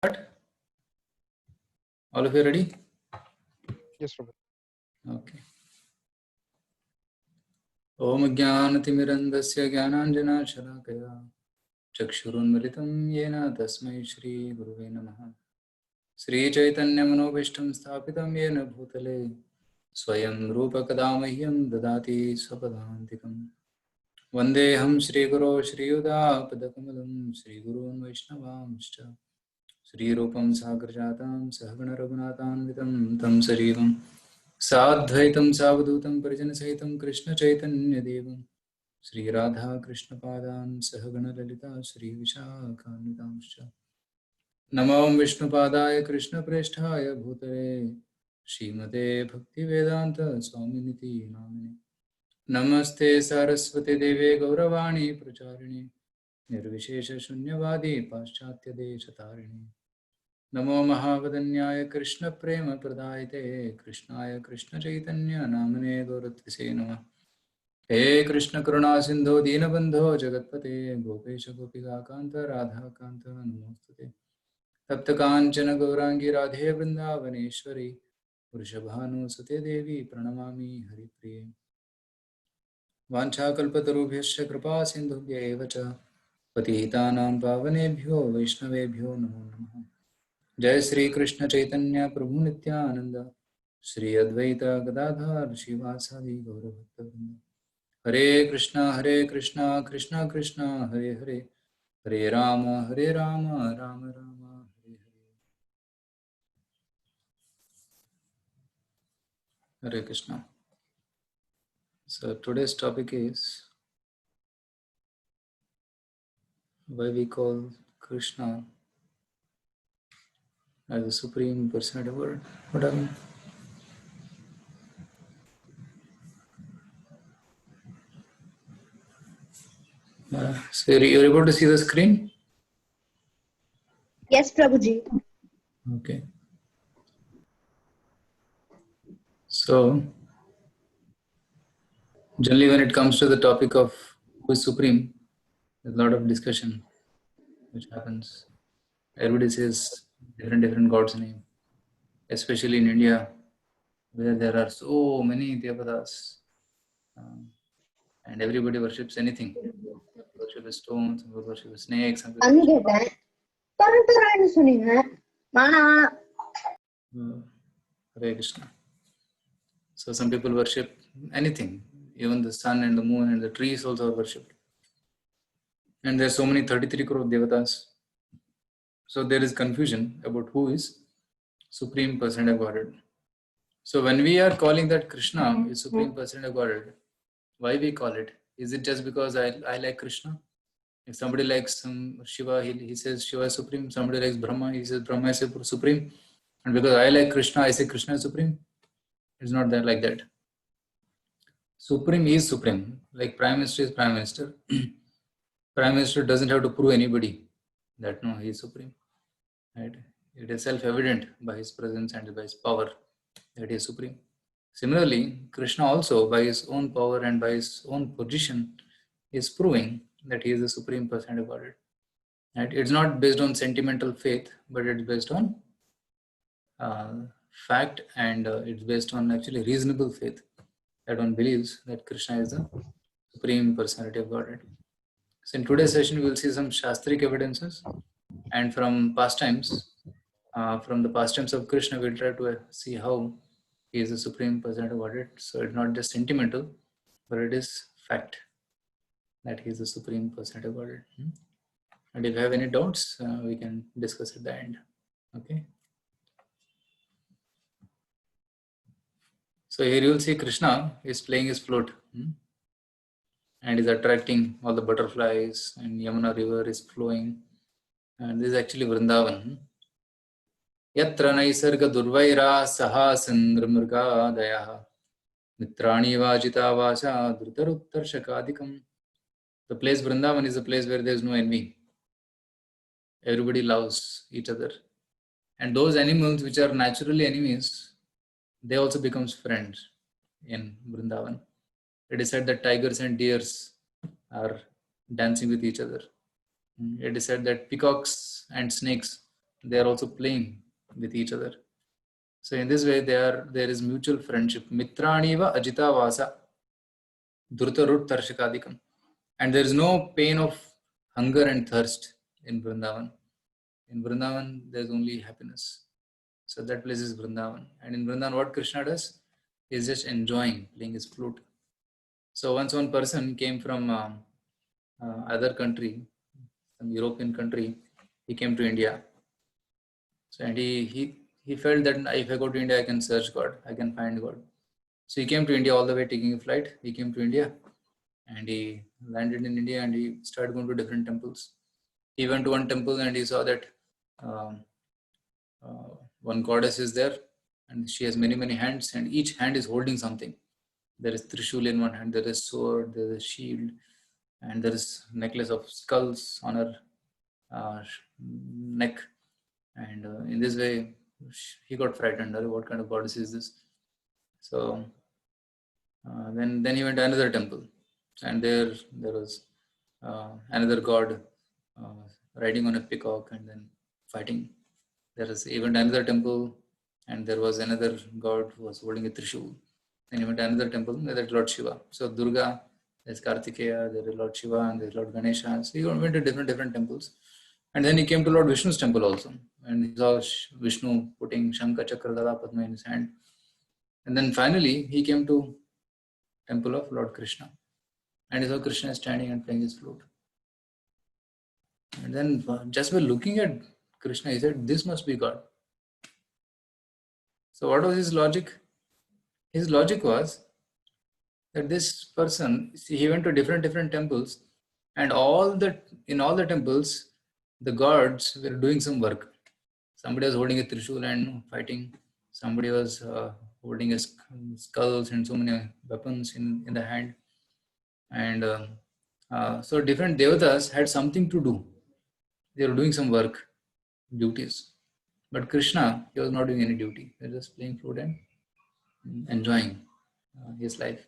All of you ready? Yes, Prabhu. Okay. Om Jnanatimirandasya Jnananjana-shalakaya Chakshurunmilitam Yena Tasmai Shri Guruve Namaha. Sri Chaitanya Manobishtam Sthapitam Yena Bhutale Swayam Rupa Kadamahyam Dadati Swapadantikam Vandeham Shri Guru Shri Yuda Padakamalam Shri Gurun Vaishnavamscha Shri Rupam Sagrajatam Sahagana Raghunathanvitam Tam Sarivam साद्वैतं सावधूतं परिजनसहितं कृष्णचैतन्यदेवं श्रीराधाकृष्णपादान् सहगणललिता श्रीविशाखान्वितांश्च नमो विष्णुपादाय कृष्णप्रेष्ठाय भूतले श्रीमते भक्तिवेदान्तस्वामिनिति नामिने नमस्ते सरस्वती देवे गौरवाणी प्रचारिणे निर्विशेषशून्यवादी पाश्चात्यदेशतारिणे नमो महावदन्याय कृष्ण प्रेम प्रदायते कृष्णाय कृष्ण चैतन्य नामने गौरत्वसे नमः। हे कृष्ण करुणा सिंधो दीनबंधो जगत्पते गोपेश गोपिका कांत राधा कांत नमोस्तुते। तप्त कांचन गौरांगी राधे वृंदावनेश्वरी वृषभानुसुते देवी प्रणमामि हरिप्रिये। वाञ्छाकल्पतरुभ्यश्च कृपा सिन्धुभ्य एव च पतितानां पावनेभ्यो वैष्णवेभ्यो नमो नमः। जय श्री कृष्ण चैतन्य प्रभु नित्यानंद श्री अद्वैत गदाधर शिवासादि गौरभक्तवृंद। हरे Krishna Krishna Krishna Hare Hare Hare Ram Ram Ram Hare Hare. Hare Krishna. So today's topic is why we call Krishna as the supreme personality of God. What happened? So you're able to see the screen? Yes, Prabhuji. Okay. So generally when it comes to the topic of who is supreme, there's a lot of discussion which happens. Everybody says different gods' name, especially in India, where there are so many devatas, and everybody worships anything. Some worship stones, some worship snakes, some people worship... Hare Krishna. So some people worship anything, even the sun and the moon and the trees also are worshipped. And there are so many 33 crore devatas. So there is confusion about who is Supreme Personality of Godhead. So when we are calling that Krishna is Supreme Personality of Godhead, why we call it? Is it just because I like Krishna? If somebody likes some Shiva, he says Shiva is supreme. Somebody likes Brahma, he says Brahma is supreme. And because I like Krishna, I say Krishna is supreme. It's not that like that. Supreme is supreme. Like Prime Minister is Prime Minister. Prime Minister doesn't have to prove anybody that no, he is supreme. Right? It is self-evident by his presence and by his power that he is supreme. Similarly, Krishna also, by his own power and by his own position, is proving that he is the Supreme Personality of Godhead. Right? It's not based on sentimental faith, but it's based on fact, and it's based on actually reasonable faith that one believes that Krishna is the Supreme Personality of Godhead. So in today's session, we will see some Shastric evidences, and from pastimes, from the pastimes of Krishna, we'll try to see how he is the Supreme Personality of Godhead. So it's not just sentimental, but it is fact that he is the Supreme Personality of Godhead. And if you have any doubts, we can discuss at the end. Okay. So here you will see Krishna is playing his flute and is attracting all the butterflies, and Yamuna river is flowing. And this is actually Vrindavan. Yatra naisarga durvaira saha sandramurga dayaha mitrani vajita vasha dhrutaruttarshakadikam. The place Vrindavan is a place where there is no envy. Everybody loves each other. And those animals which are naturally enemies, they also become friends in Vrindavan. It is said that tigers and deers are dancing with each other. It is said that peacocks and snakes they are also playing with each other. So in this way, there is mutual friendship. Mitraniva ajita vasa dhrutarut tarshikadikam. And there is no pain of hunger and thirst in Vrindavan. In Vrindavan, there is only happiness. So that place is Vrindavan. And in Vrindavan, what Krishna does is just enjoying playing his flute. So once one person came from other country, some European country, he came to India. So and he felt that if I go to India, I can search God, I can find God. So he came to India all the way taking a flight. He came to India and he landed in India and he started going to different temples. He went to one temple and he saw that um, one goddess is there and she has many hands and each hand is holding something. There is Trishul in one hand, there is sword, there is shield, and there is necklace of skulls on her neck. And in this way, he got frightened. What kind of goddess is this? So then he went to another temple, and there was another god riding on a peacock and then fighting. There is even another temple, and there was another god who was holding a Trishul. Then he went to another temple, there is Lord Shiva. So Durga, there's Kartikeya, there is Lord Shiva, and there is Lord Ganesha. So he went to different temples. And then he came to Lord Vishnu's temple also. And he saw Vishnu putting Shankha Chakra Gada Padma in his hand. And then finally, he came to temple of Lord Krishna. And he saw Krishna standing and playing his flute. And then just by looking at Krishna, he said, this must be God. So what was his logic? His logic was that this person, he went to different temples, and in all the temples, the gods were doing some work. Somebody was holding a Trishul and fighting. Somebody was holding a skulls and so many weapons in the hand. And so different devatas had something to do. They were doing some work, duties. But Krishna, he was not doing any duty. He was just playing flute and enjoying his life.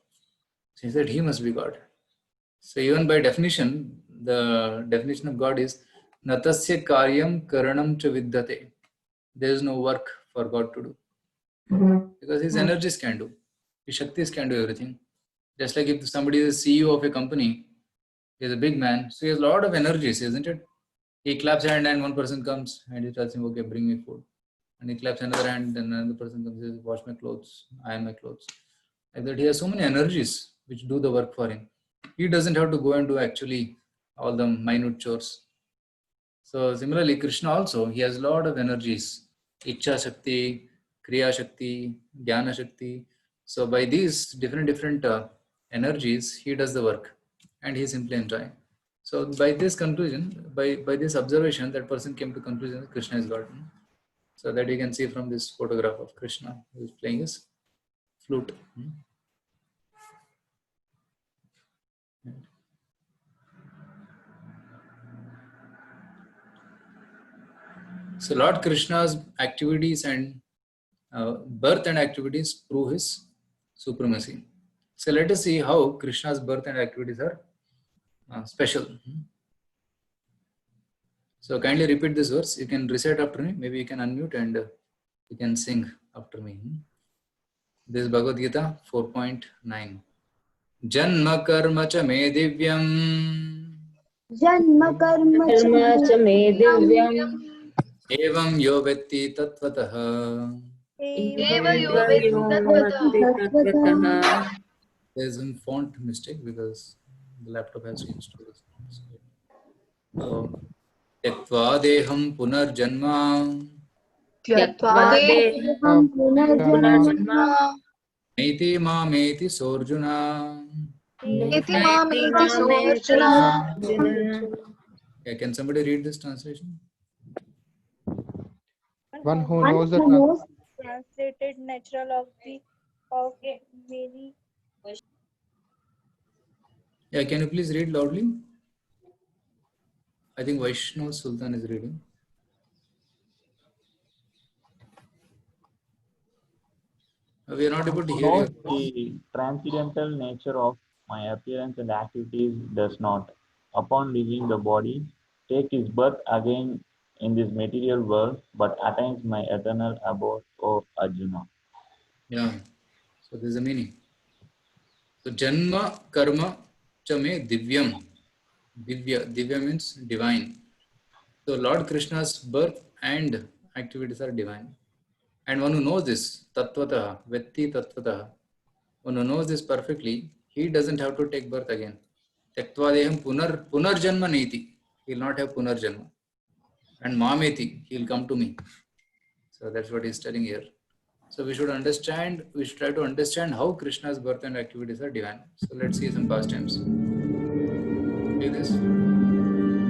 So he said he must be God. So even by definition, the definition of God is natasya karyam karanam cha vidyate. There is no work for God to do. Because his energies can do. His shaktis can do everything. Just like if somebody is the CEO of a company, he is a big man, so he has a lot of energies, isn't it? He claps hand and one person comes and he tells him, okay, bring me food. And he claps another hand, then another person comes and says, wash my clothes, iron my clothes. Like that, he has so many energies which do the work for him. He doesn't have to go and do actually all the minute chores. So similarly, Krishna also, he has a lot of energies. Ichcha Shakti, Kriya Shakti, Jnana Shakti. So by these different energies, he does the work and he is simply enjoying. So by this conclusion, by this observation, that person came to conclusion that Krishna is God. So that you can see from this photograph of Krishna who is playing his flute. So Lord Krishna's activities and birth and activities prove his supremacy. So let us see how Krishna's birth and activities are special. So kindly repeat this verse. You can recite after me. Maybe you can unmute and you can sing after me. This is Bhagavad Gita 4.9. Janma karma cha me divyam जन्म कर्म कर्म च मे दिव्यम् evam yo vetti tatvatah. There's a font mistake because the laptop has changed to this. So, त्यक्त्वा देहं पुनर्जन्म त्यक्त्वा देहं पुनर्जन्म नैति मामेति सोऽर्जुन. नैति मामेति सोऽर्जुन. Yeah, can somebody read this translation? One who knows the translated natural of many. Yeah, can you please read loudly? I think Vaishnav Sultan is reading. We are not able to hear you. The transcendental nature of my appearance and activities does not, upon leaving the body, take his birth again in this material world, but attains my eternal abode, O Arjuna. Yeah. So this is the meaning. So Janma Karma Chame Divyam. Divya means divine. So Lord Krishna's birth and activities are divine. And one who knows this, Tattvataha, Vetti Tattvataha, one who knows this perfectly, he doesn't have to take birth again. Tektvadeham punarjanma neti. He will not have punarjanma. And mameti, he will come to me. So that's what he's telling here. So we should try to understand how Krishna's birth and activities are divine. So let's see some past times. Take this.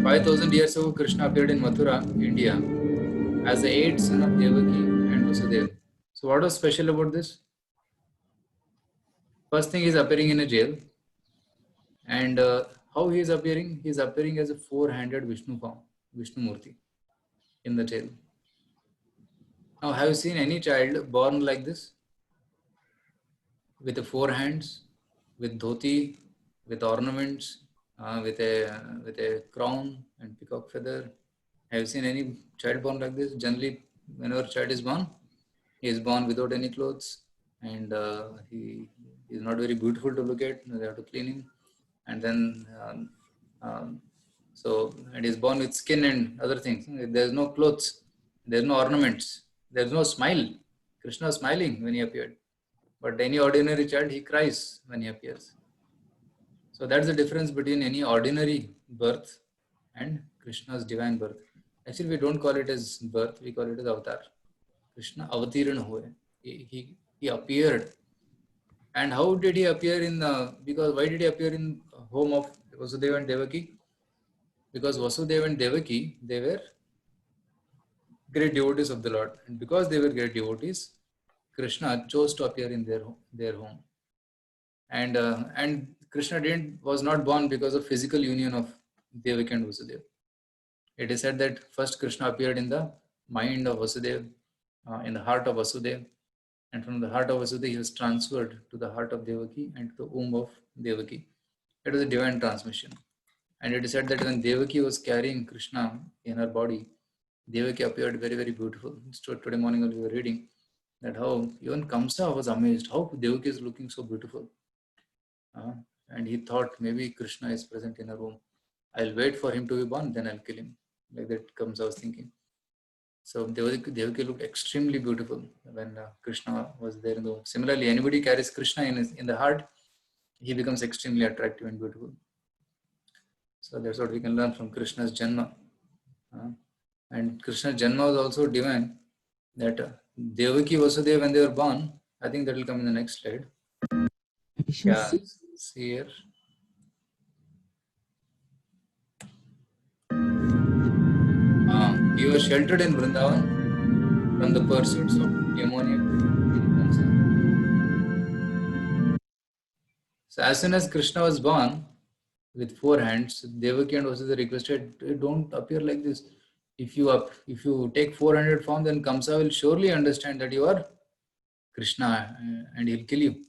5,000 years ago, Krishna appeared in Mathura, India, as the eighth son of Devaki and Vasudeva. So what was special about this? First thing, he is appearing in a jail. And how he is appearing? He is appearing as a four-handed Vishnu form, Vishnu Murti, in the jail. Now, have you seen any child born like this? With the four hands, with dhoti, with ornaments, with a crown and peacock feather. Have you seen any child born like this? Generally, whenever a child is born, he is born without any clothes, and he is not very beautiful to look at. They have to clean him, and then and he is born with skin and other things. There is no clothes, there is no ornaments, there is no smile. Krishna is smiling when he appeared. But any ordinary child, he cries when he appears. So that's the difference between any ordinary birth and Krishna's divine birth. Actually, we don't call it as birth, we call it as avatar. Krishna avatirana hue. He appeared. And how did he appear why did he appear in home of Vasudeva and Devaki? Because Vasudeva and Devaki, they were great devotees of the Lord. And because they were great devotees, Krishna chose to appear in their home, and Krishna was not born because of physical union of Devaki and Vasudeva. It is said that first Krishna appeared in the mind of Vasudeva, in the heart of Vasudeva, and from the heart of Vasudeva he was transferred to the heart of Devaki and to the womb of Devaki. It was a divine transmission, and it is said that when Devaki was carrying Krishna in her body, Devaki appeared very, very beautiful. So today morning we were reading that how even Kamsa was amazed how Devaki is looking so beautiful. And he thought maybe Krishna is present in a room. I'll wait for him to be born, then I'll kill him. Like that Kamsa was thinking. So Devaki looked extremely beautiful when Krishna was there in the womb. Similarly, anybody carries Krishna in the heart, he becomes extremely attractive and beautiful. So that's what we can learn from Krishna's Janma. And Krishna's Janma was also divine. That Devaki Vasudeva, when they were born, I think that will come in the next slide. Yeah, see here. He was sheltered in Vrindavan from the pursuits of demoniac. So as soon as Krishna was born with four hands, Devaki and Vasudeva requested, don't appear like this. If you take 400 form, then Kamsa will surely understand that you are Krishna and he'll kill you.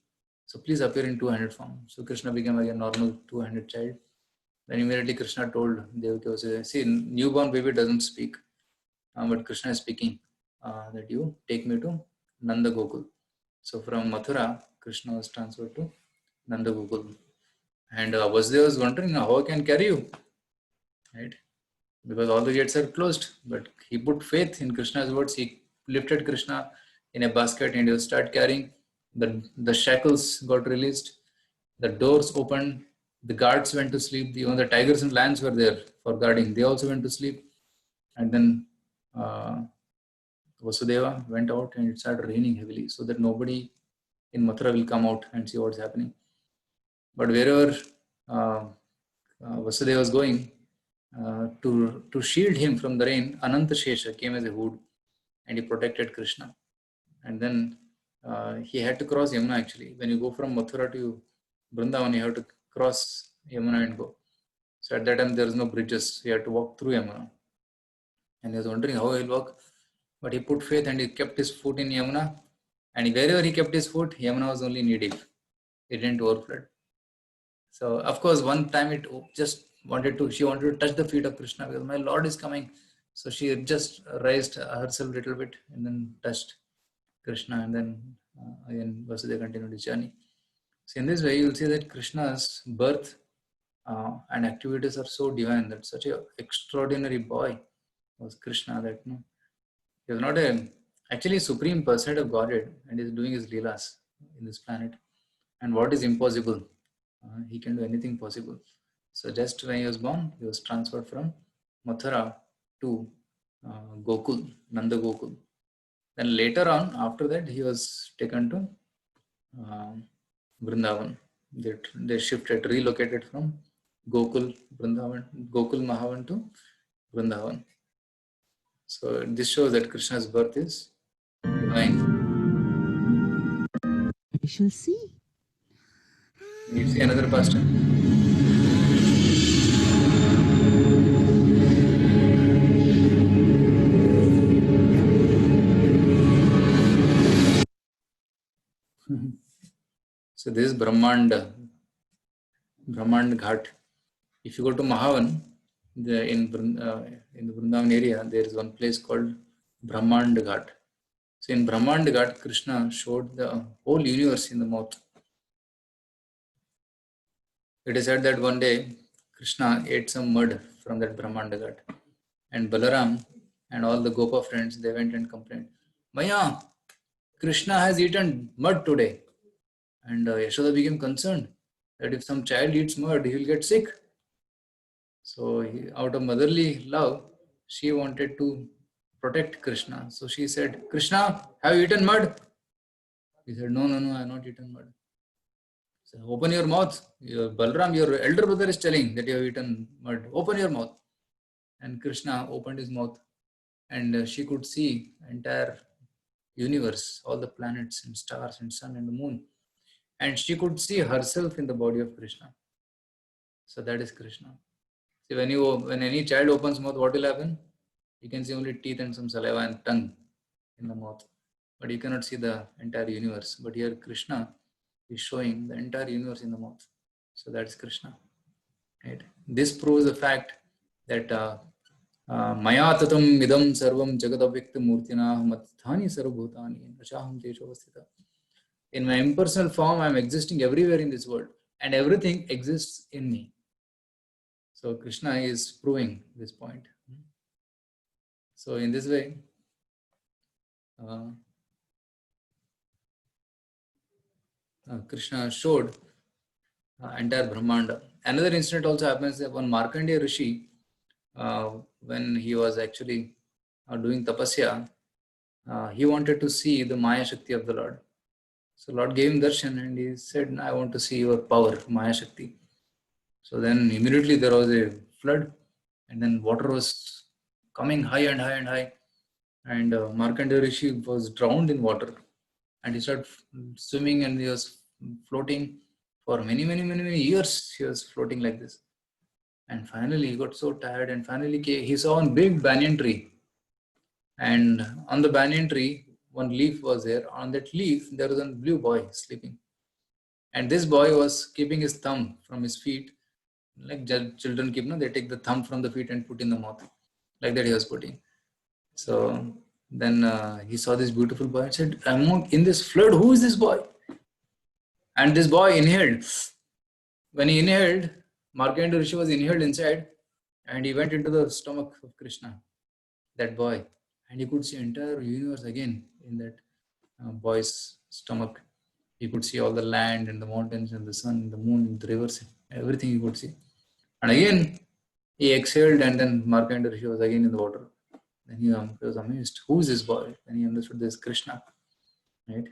So please appear in 200 form. So Krishna became a normal 200 child. Then immediately Krishna told Devaki, see, newborn baby doesn't speak, but Krishna is speaking that you take me to Nanda Gokul. So from Mathura, Krishna was transferred to Nanda Gokul. And Vasudeva was wondering, how I can carry you? Right? Because all the gates are closed. But he put faith in Krishna's words. He lifted Krishna in a basket and he will start carrying. The shackles got released. The doors opened. The guards went to sleep. Even the tigers and lions were there for guarding. They also went to sleep. And then Vasudeva went out and it started raining heavily so that nobody in Mathura will come out and see what's happening. But wherever Vasudeva was going, to shield him from the rain, Ananta Shesha came as a hood and he protected Krishna. And then he had to cross Yamuna actually. When you go from Mathura to Vrindavan, you have to cross Yamuna and go. So at that time there was no bridges. He had to walk through Yamuna. And he was wondering how he'll walk. But he put faith and he kept his foot in Yamuna. And wherever he kept his foot, Yamuna was only knee deep. It didn't overflood. So of course, one time she wanted to touch the feet of Krishna because my Lord is coming. So she had just raised herself a little bit and then touched Krishna, and then again Vasudeva continued his journey. So in this way, you will see that Krishna's birth and activities are so divine, that such an extraordinary boy was Krishna, that he was not actually supreme person of Godhead, and is doing his leelas in this planet. And what is impossible, he can do anything possible. So just when he was born, he was transferred from Mathura to Gokul, Nanda Gokul. Then later on, after that, he was taken to Vrindavan. They shifted, relocated from Gokul, Vrindavan, Gokul Mahavan to Vrindavan. So this shows that Krishna's birth is divine. We shall see. You see another pastor? So this is Brahmand Ghat. If you go to Mahavan, in the Vrindavan area, there is one place called Brahmand Ghat. So in Brahmand Ghat, Krishna showed the whole universe in the mouth. It is said that one day Krishna ate some mud from that Brahmand Ghat, and Balaram and all the Gopa friends, they went and complained, Maya, Krishna has eaten mud today. And Yashoda became concerned that if some child eats mud, he will get sick. So out of motherly love, she wanted to protect Krishna. So she said, Krishna, have you eaten mud? He said, no, I have not eaten mud. So open your mouth. Balram, your elder brother, is telling that you have eaten mud. Open your mouth. And Krishna opened his mouth, and she could see entire universe, all the planets and stars and sun and the moon. And she could see herself in the body of Krishna. So that is Krishna. See, when any child opens mouth, what will happen? You can see only teeth and some saliva and tongue in the mouth, but you cannot see the entire universe. But here Krishna is showing the entire universe in the mouth. So that is Krishna. Right? This proves the fact that Maya tatam midam sarvam jagadavyakta murtina matthani sarvabhutani nachaham teshavasthita. In my impersonal form, I am existing everywhere in this world, and everything exists in me. So Krishna is proving this point. So in this way, Krishna showed entire Brahmanda. Another incident also happens that one Markandeya Rishi, when he was actually doing tapasya, he wanted to see the Maya Shakti of the Lord. So Lord gave him darshan, and he said, I want to see your power, Maya Shakti. So then immediately there was a flood, and then water was coming high and high and high. And Markandeya Rishi was drowned in water, and he started swimming, and he was floating for many years. He was floating like this. And finally he got so tired, and finally he saw a big banyan tree. And on the banyan tree, one leaf was there. On that leaf, there was a blue boy sleeping. And this boy was keeping his thumb from his feet, like children keep, they take the thumb from the feet and put in the mouth. Like that he was putting. So then he saw this beautiful boy and said, I'm in this flood, who is this boy? And this boy inhaled. When he inhaled, Markandeya Rishi was inhaled inside, and he went into the stomach of Krishna, that boy. And he could see entire universe again in that boy's stomach. He could see all the land and the mountains and the sun and the moon and the rivers, everything he could see. And again, he exhaled, and then Markandeya Rishi was again in the water. Then he was amazed. Who is this boy? Then he understood this Krishna. Right?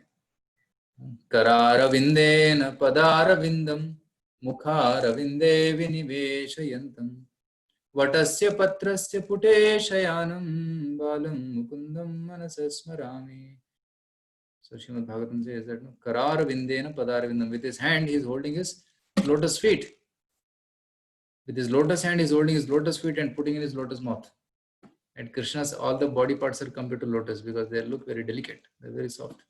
Kararavindena padaravindam mukharavinde viniveshayantam vatasya patrasya puteshayanam balam mukundam manasasmarami. So Srimad Bhagavatam says that Kararavindena padaravindam. With his hand he is holding his lotus feet. With his lotus hand he is holding his lotus feet and putting in his lotus mouth. And Krishna's all the body parts are compared to lotus because they look very delicate. They're very soft.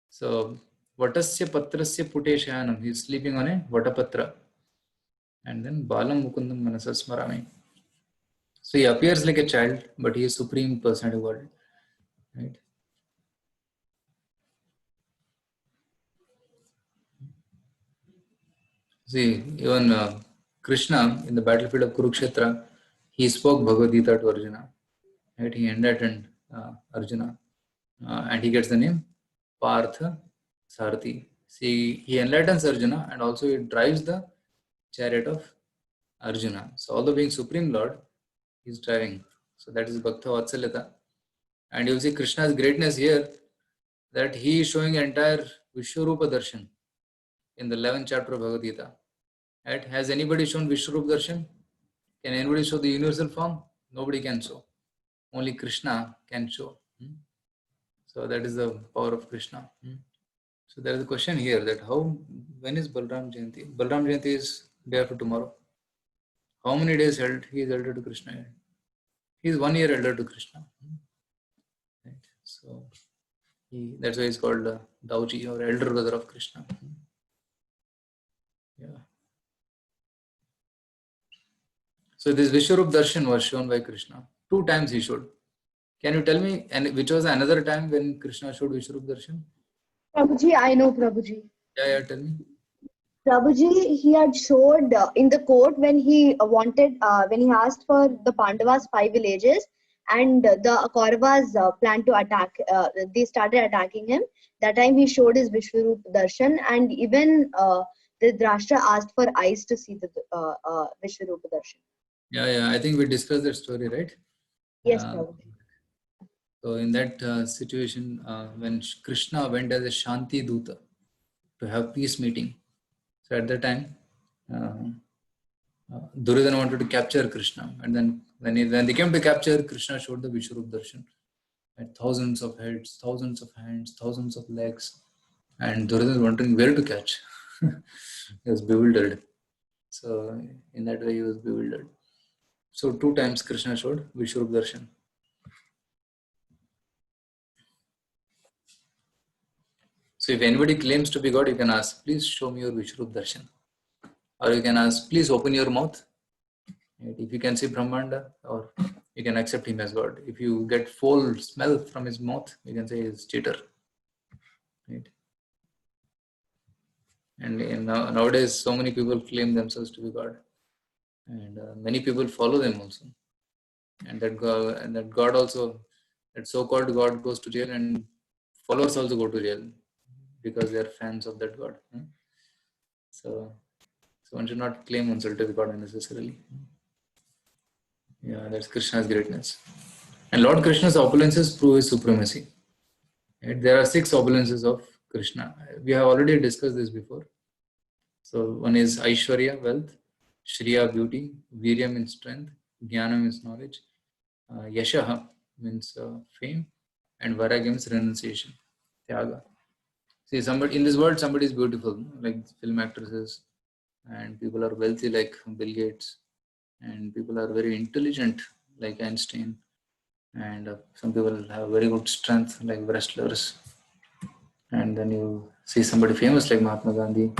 So Vatasya patrasya puteshayanam. He is sleeping on a Vatapatra. And then Balam Mukundam Manasasmarami. So he appears like a child, but he is supreme personality of God. Right? See, even Krishna in the battlefield of Kurukshetra, he spoke Bhagavad Gita to Arjuna. Right? He enlightened Arjuna, and he gets the name Partha Sarthi. See, he enlightens Arjuna, and also he drives the chariot of Arjuna. So, although being Supreme Lord, he is driving. So that is Bhakta Vatsalyata. And you see Krishna's greatness here, that he is showing entire Vishwarupa Darshan in the 11th chapter of Bhagavad Gita. Right? Has anybody shown Vishwarupa Darshan? Can anybody show the universal form? Nobody can show. Only Krishna can show. So that is the power of Krishna. So there is a question here that when is Balram Jayanti? Balram Jayanti is day after tomorrow. How many days he is elder to Krishna? He is 1 year elder to Krishna. Right? So that's why he's called Dauji, or elder brother of Krishna. Yeah. So this Vishwarup Darshan was shown by Krishna. 2 times he showed. Can you tell me which was another time when Krishna showed Vishwarup Darshan? Prabhuji, I know Prabhuji. Yeah, tell me. Prabhuji, he had showed in the court when he when he asked for the Pandavas 5 villages, and the Kauravas planned to attack. They started attacking him. That time he showed his Vishwarup Darshan, and even the Drashtra asked for eyes to see the Vishwarup Darshan. Yeah, I think we discussed that story, right? Yes, Prabhuji. So in that situation, when Krishna went as a Shanti Duta to have peace meeting, so at that time, Duryodhana wanted to capture Krishna, and then when they came to capture, Krishna showed the Vishwarup Darshan. Right? Thousands of heads, thousands of hands, thousands of legs, and Duryodhana was wondering where to catch. He was bewildered. So in that way, he was bewildered. So 2 times Krishna showed Vishwarup Darshan. So if anybody claims to be God, you can ask, please show me your Vishwarup Darshan. Or you can ask, please open your mouth. Right? If you can see Brahmanda, or you can accept him as God. If you get foul smell from his mouth, you can say he's cheater. Right? And nowadays, so many people claim themselves to be God. And many people follow them also. And that God also, that so-called God goes to jail, and followers also go to jail because they are fans of that God. So one should not claim oneself to be God unnecessarily. Yeah, that's Krishna's greatness. And Lord Krishna's opulences prove his supremacy. Right? There are 6 opulences of Krishna. We have already discussed this before. So one is Aishwarya, wealth, Shriya, beauty, Viryam means strength, Jnana means knowledge, Yashaha means fame, and Vairagya means renunciation, Tyaga. See, somebody in this world, somebody is beautiful, like film actresses, and people are wealthy like Bill Gates, and people are very intelligent like Einstein, and some people have very good strength like wrestlers, and then you see somebody famous like Mahatma Gandhi,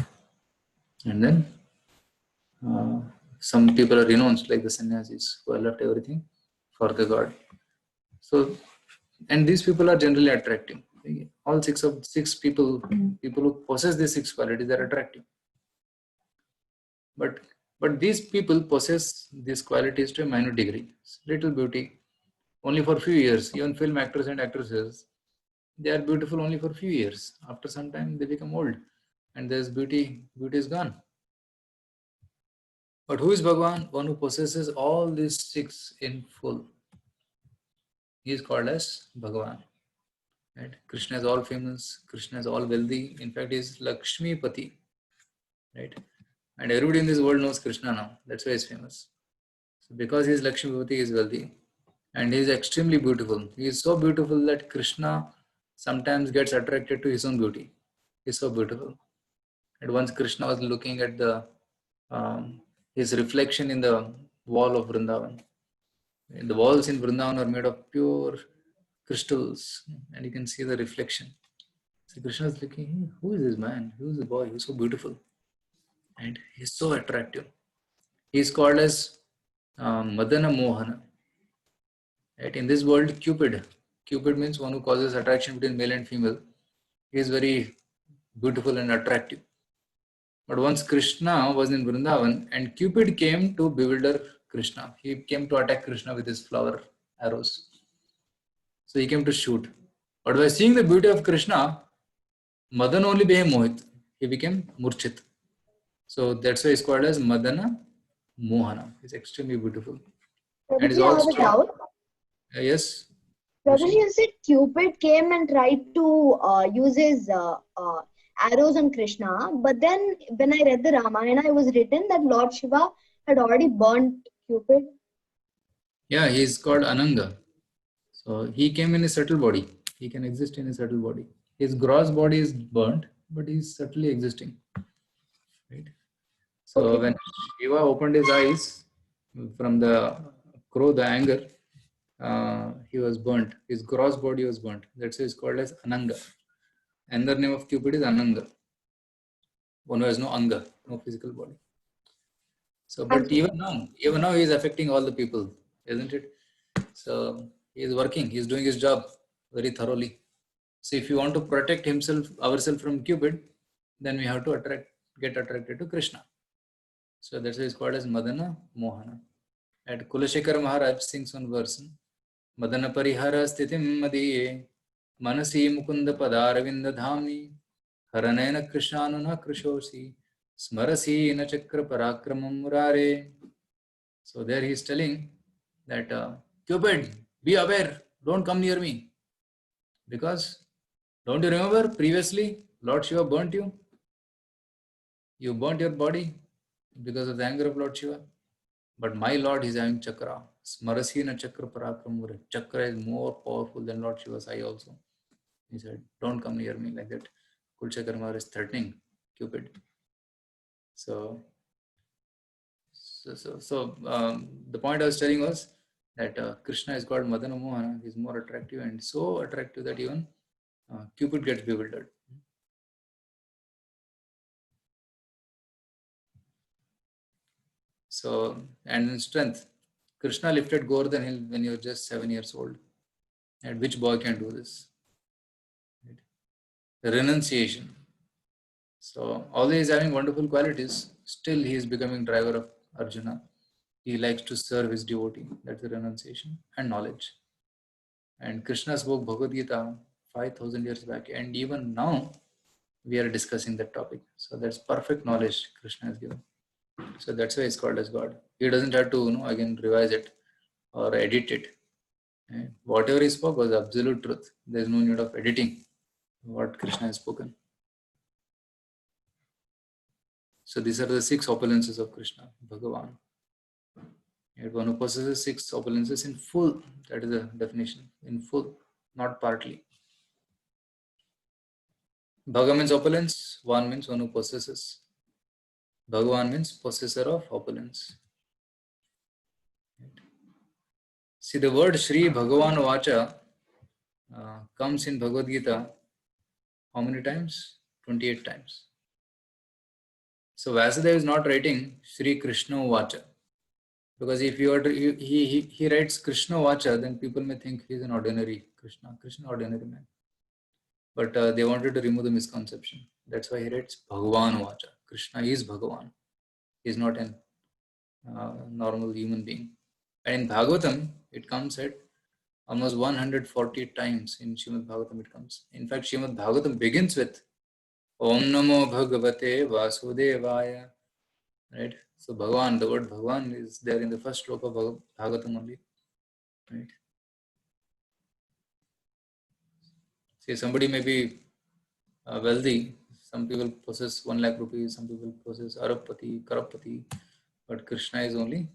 and then some people are renounced like the sannyasis who have left everything for the God. So, and these people are generally attractive. All 6 people who possess these 6 qualities, they are attractive. But these people possess these qualities to a minor degree. Little beauty, only for a few years. Even film actors and actresses, they are beautiful only for a few years. After some time, they become old, and there's beauty is gone. But who is Bhagavan? One who possesses all these 6 in full. He is called as Bhagavan. Right? Krishna is all famous. Krishna is all wealthy. In fact, he is Lakshmi Pati. Right? And everybody in this world knows Krishna now. That's why he's famous. So because he is Lakshmi Pati, he is wealthy. And he is extremely beautiful. He is so beautiful that Krishna sometimes gets attracted to his own beauty. He is so beautiful. And once Krishna was looking at his reflection in the wall of Vrindavan. And the walls in Vrindavan are made of pure crystals, and you can see the reflection. So Krishna is looking, who is this man? Who is the boy? He's so beautiful. And he's so attractive. He's called as Madana Mohana. Right? In this world, Cupid means one who causes attraction between male and female. He is very beautiful and attractive. But once Krishna was in Vrindavan and Cupid came to bewilder Krishna. He came to attack Krishna with his flower arrows. So he came to shoot. But by seeing the beauty of Krishna, Madan only became Mohit. He became Murchit. So that's why he's called as Madana Mohana. He's extremely beautiful. And he's Prabhuji, I have a also, doubt. yes. Prabhuji, you said Cupid came and tried to use his arrows on Krishna, but then when I read the Ramayana, it was written that Lord Shiva had already burnt Cupid. Yeah, he is called Ananga. So he came in a subtle body. He can exist in a subtle body. His gross body is burnt, but he is subtly existing. Right? So Okay. when Shiva opened his eyes from the the anger, he was burnt. His gross body was burnt. That's why it's called as Ananga. Another name of Cupid is Ananga. One who has no anga, no physical body. So, but even now he is affecting all the people, isn't it? So he is working, he is doing his job very thoroughly. So if you want to protect ourselves from Cupid, then we have to get attracted to Krishna. So that's why it's called as Madana Mohana. And Kulashekara Maharaj sings one verse, Madana Parihara Sthitim Madiye Manasi Mukunda Padaravinda Dhami Haranena Krishnanuna Krishosi Smarasi na Chakra Parakramam Murare. So there he is telling that Cupid, be aware, don't come near me. Because don't you remember previously Lord Shiva burnt you? You burnt your body because of the anger of Lord Shiva. But my Lord is having chakra. Smarasina chakra parakramura. Chakra is more powerful than Lord Shiva's eye also. He said, don't come near me like that. Kulshekar Maharaj is threatening Cupid. So the point I was telling was that Krishna is called Madana Mohana. He's more attractive and so attractive that even Cupid gets bewildered. So, and in strength, Krishna lifted Govardhan Hill when you were just 7 years old. And which boy can do this? Right? The renunciation. So, although he is having wonderful qualities, still he is becoming driver of Arjuna. He likes to serve his devotee. That's the renunciation and knowledge. And Krishna spoke Bhagavad Gita 5,000 years back. And even now, we are discussing that topic. So, that's perfect knowledge Krishna has given. So that's why it's called as God. He doesn't have to, again revise it or edit it. And whatever he spoke was absolute truth. There's no need of editing what Krishna has spoken. So these are the 6 opulences of Krishna, Bhagavan. And one who possesses 6 opulences in full, that is the definition, in full, not partly. Bhaga means opulence, Van means one who possesses. Bhagavan means possessor of opulence. See, the word Shri Bhagavan Vacha comes in Bhagavad Gita how many times? 28 times. So Vasudeva is not writing Shri Krishna Vacha. Because if you are to, he writes Krishna Vacha, then people may think he is an ordinary Krishna ordinary man. But they wanted to remove the misconception. That's why he writes Bhagavan Vacha. Krishna is Bhagavan. He is not a normal human being. And in Bhagavatam, it comes at almost 140 times in Srimad Bhagavatam it comes. In fact, Srimad Bhagavatam begins with Om Namo Bhagavate Vasudevaya. Right? So Bhagavan, the word Bhagavan is there in the first sloka of Bhagavatam only. Right? See, somebody may be wealthy. Some people possess 1 lakh rupees, some people possess Arabpati, Karapati, but Krishna is only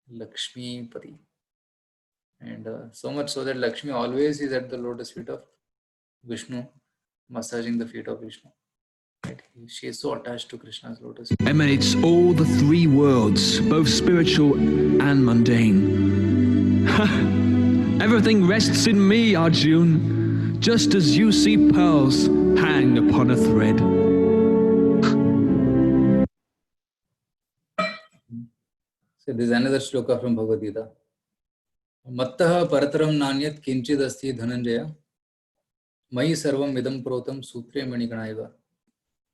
Lakshmi Pati. And so much so that Lakshmi always is at the lotus feet of Vishnu, massaging the feet of Vishnu. Right? She is so attached to Krishna's lotus feet. Emanates all the 3 worlds, both spiritual and mundane. Everything rests in me, Arjun, just as you see pearls hang upon a thread. So this is another shloka from Bhagavad Gita. Mattah parataram nanyat kinchidasti dhananjaya Mai sarvam idam protam sutre maniganaiva.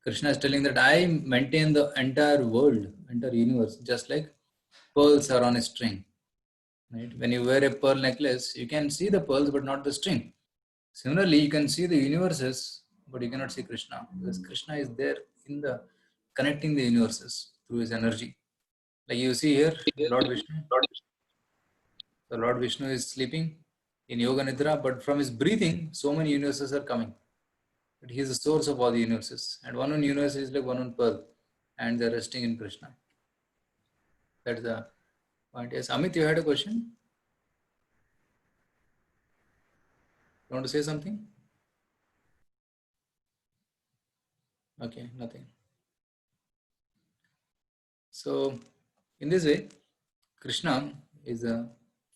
Krishna is telling that I maintain the entire world, entire universe, just like pearls are on a string. Right? When you wear a pearl necklace, you can see the pearls but not the string. Similarly, you can see the universes, but you cannot see Krishna because Krishna is there in the connecting the universes through his energy. Like you see here, Lord Vishnu. The Lord Vishnu is sleeping in Yoga Nidra, but from his breathing, so many universes are coming. But he is the source of all the universes. And one universe is like one pearl, and they're resting in Krishna. That's the point. Yes, Amit, you had a question? You want to say something? Okay, nothing. So, in this way, Krishna is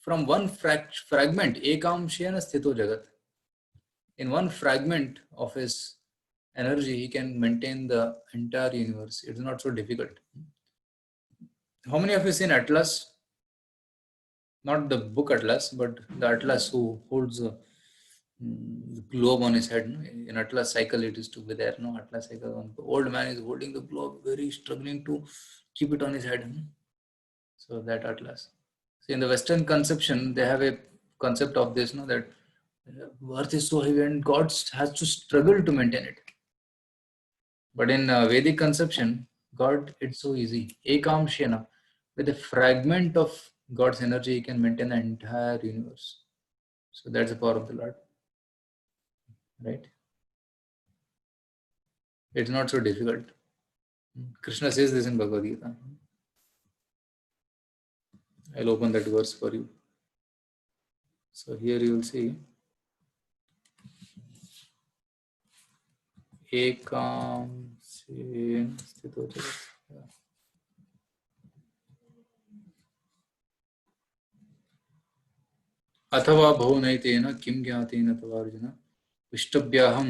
from one fragment, ekam shena sthito jagat. In one fragment of his energy, he can maintain the entire universe. It's not so difficult. How many of you seen Atlas? Not the book Atlas, but the Atlas who holds the globe on his head. No? In Atlas cycle, it is to be there. No Atlas cycle. The old man is holding the globe, very struggling to keep it on his head. No? So that Atlas. So in the Western conception, they have a concept of this, no, that Earth is so heavy and God has to struggle to maintain it. But in Vedic conception, God, it's so easy. Ekam Shena, with a fragment of God's energy, he can maintain the entire universe. So that's the power of the Lord. Right? It's not so difficult. Krishna says this in Bhagavad Gita. I'll open that verse for you. So here you will see Ekam Sen Sthito Jagat. अथवा भो नैतेन किं ज्ञातेन तवार्जुन विष्टभ्याहम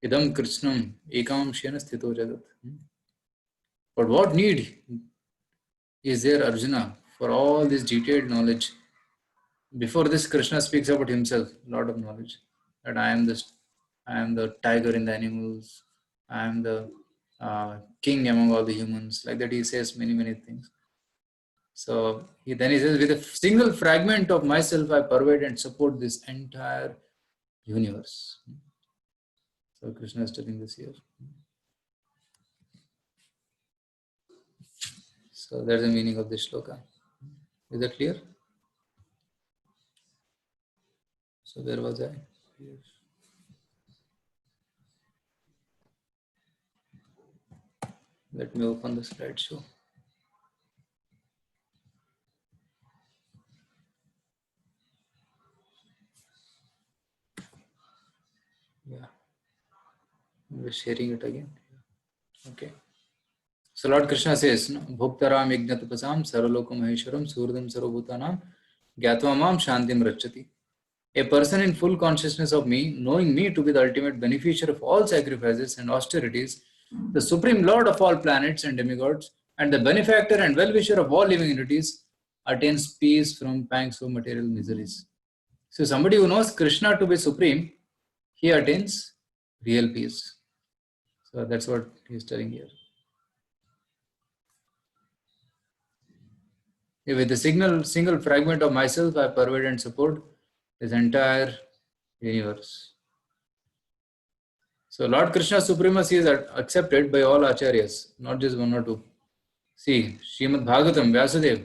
idam krishnam ekamshena sthito jagat. But what need is there, Arjuna, for all this detailed knowledge? Before this, Krishna speaks about himself, lot of knowledge, that I am the tiger in the animals, I am the king among all the humans. Like that, he says many things. So then he says, with a single fragment of myself, I pervade and support this entire universe. So Krishna is telling this here. So that's the meaning of this shloka. Is that clear? So where was I? Here. Let me open the slideshow. Yeah. I'm just sharing it again. Okay. So Lord Krishna says, Bhoktaram Yajnatapasam Saralokam Maheshwaram Surdam Sarvabhutanam Gyatva Mam Shantim Rachati. A person in full consciousness of me, knowing me to be the ultimate beneficiary of all sacrifices and austerities, the supreme lord of all planets and demigods, and the benefactor and well-wisher of all living entities, attains peace from pangs of material miseries. So somebody who knows Krishna to be supreme, he attains real peace. So that's what he is telling here. With a single fragment of myself, I pervade and support this entire universe. So Lord Krishna's supremacy is accepted by all acharyas, not just one or two. See, Srimad Bhagavatam, Vyasadeva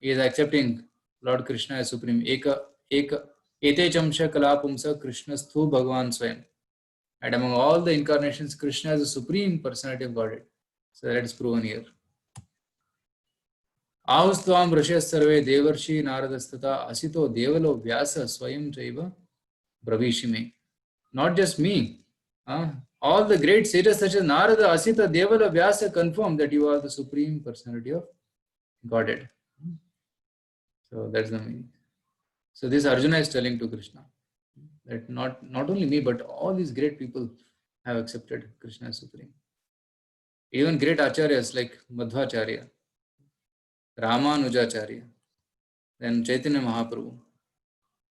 is accepting Lord Krishna as supreme. Ete chamsha kalapumsa Krishnasthu Bhagavan Swayam. And among all the incarnations, Krishna is the supreme personality of Godhead. So that is proven here. Ahustvam Rishas Sarve Devarshi Naradastata Asito Devalo Vyasa Swayam Chaiva Bravishime. Not just me. All the great sages such as Narada, Asita, Devala, Vyasa confirm that you are the supreme personality of Godhead. So that's the meaning. So this Arjuna is telling to Krishna that not only me, but all these great people have accepted Krishna as supreme. Even great acharyas like Madhvacharya, Ramanujacharya, then Chaitanya Mahaprabhu.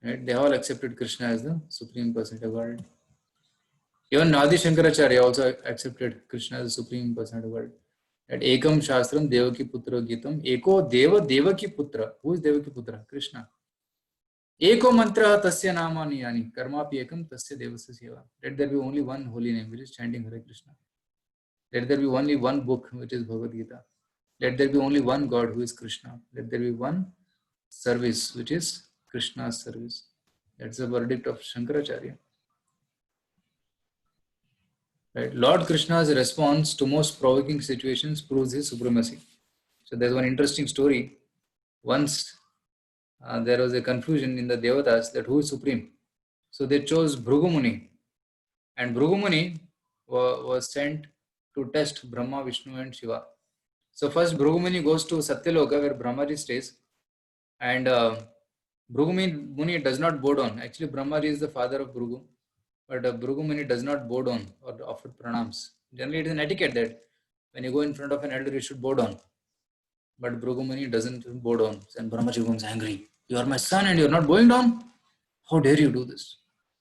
Right? They all accepted Krishna as the Supreme Personality of Godhead. Even Adi Shankaracharya also accepted Krishna as the Supreme Personality of Godhead. At Ekam Shastram Devaki Putra Gitam, Eko Deva Devaki Putra. Who is Devaki Putra? Krishna. Eko Mantra Tasya Namani Yani, Karmapi Ekam Tasya Devasya Seva. Let there be only one holy name, which is chanting Hare Krishna. Let there be only one book, which is Bhagavad Gita. Let there be only one God, who is Krishna. Let there be one service, which is Krishna's service. That's the verdict of Shankaracharya. Right? Lord Krishna's response to most provoking situations proves his supremacy. So there's one interesting story. Once there was a confusion in the Devatas that who is supreme. So they chose Bhrigu Muni. And Bhrigu Muni was sent to test Brahma, Vishnu and Shiva. So first Bhrigu Muni goes to Satyaloka where Brahmaji stays. And Bhrigu Muni does not bow down. Actually Brahmaji is the father of Bhrigu. But Bhrigu Muni does not bow down or offer pranams. Generally it is an etiquette that when you go in front of an elder you should bow down. But Bhrigu Muni doesn't bow down. And Brahmaji becomes angry. You are my son and you are not bowing down? How dare you do this?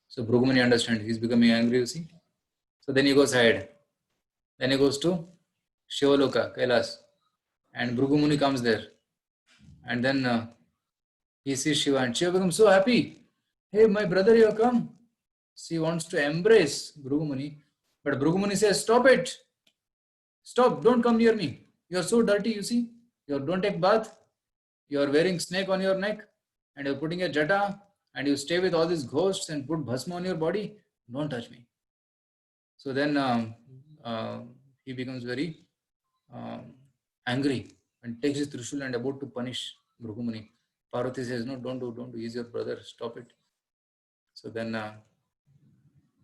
So Bhrigu Muni understands. He is becoming angry, you see. So then he goes ahead. Then he goes to Shivaloka, Kailas. And Bhrigu Muni comes there. And then he sees Shiva and Shiva becomes so happy. Hey, my brother, you have come. She wants to embrace Bhrigu Muni. But Bhrigu Muni says, stop it. Stop, don't come near me. You are so dirty, you see. You don't take bath. You are wearing snake on your neck. And you are putting a jata. And you stay with all these ghosts and put bhasma on your body. Don't touch me. So then he becomes very angry and takes his Trishul and about to punish Bhrigu Muni. Parvati says, no, don't do. He's your brother. Stop it. So then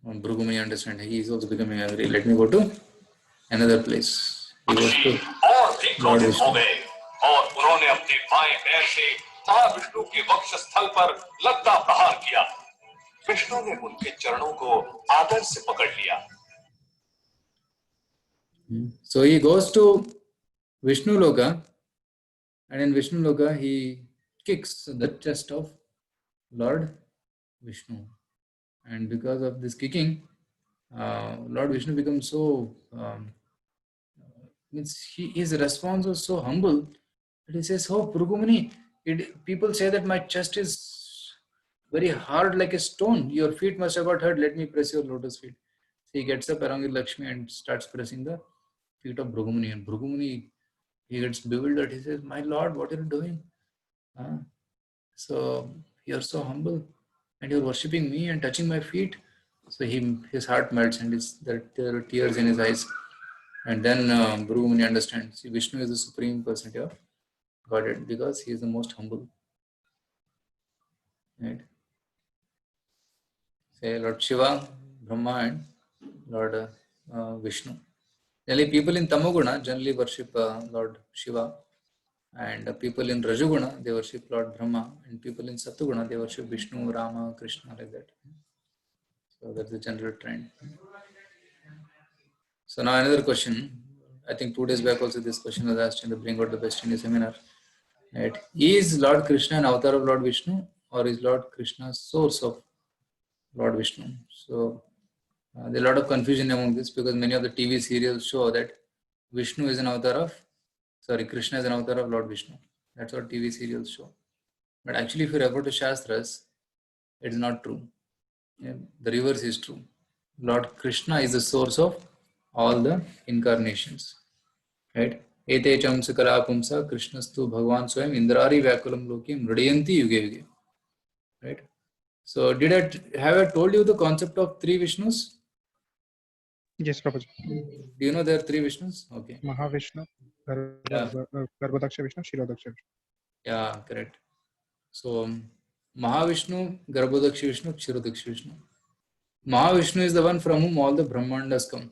Bhrigu Muni understands. He is also becoming angry. Let me go to another place. He goes to Lord Vishnu. और उन्होंने अपने बाएं पैर से महाविष्णु के वक्षस्थल पर लगता प्रहार किया। विष्णु ने उनके चरणों को आदर से पकड़ लिया। So he goes to Vishnu Loka, and in Vishnu Loka he kicks the chest of Lord Vishnu, and because of this kicking, Lord Vishnu becomes so his response was so humble that he says, "Oh, Bhrigu Muni, people say that my chest is very hard like a stone. Your feet must have got hurt. Let me press your lotus feet." So he gets up along with Lakshmi and starts pressing the feet of Bhrigu Muni. And Bhrigu Muni, he gets bewildered. He says, "My Lord, what are you doing? So you are so humble, and you are worshipping me and touching my feet." So his heart melts, and there are tears in his eyes. And then Bhrigu Muni understands. See, Vishnu is the supreme personality of Godhead because he is the most humble. Right? Say Lord Shiva, Brahma, and Lord Vishnu. Generally, people in Tamoguna generally worship Lord Shiva, and people in Rajoguna they worship Lord Brahma, and people in Satoguna they worship Vishnu, Rama, Krishna, like that. So that's the general trend. So now another question. I think 2 days back also this question was asked in the Bring Out the Best India seminar. Right? Is Lord Krishna an avatar of Lord Vishnu, or is Lord Krishna source of Lord Vishnu? So there is a lot of confusion among this because many of the TV serials show that Krishna is an avatar of Lord Vishnu. That's what TV serials show. But actually, if you refer to Shastras, it is not true. Yeah, the reverse is true. Lord Krishna is the source of all the incarnations. Right? Ete chamsa kala pumsa Krishnastu Bhagavan Swayam Indrari Vyakulam Loki Mridayanti Yuge Yuge. Right? So have I told you the concept of 3 Vishnus? Yes, Prabhuji. Do you know there are 3 Vishnus? Okay. Mahavishnu, Garbhodaksha Vishnu, Shirodaksha Vishnu. Yeah, correct. So Mahavishnu, Garbhodaksha Vishnu, Kshirodaksha Vishnu. Mahavishnu is the one from whom all the Brahmandas come.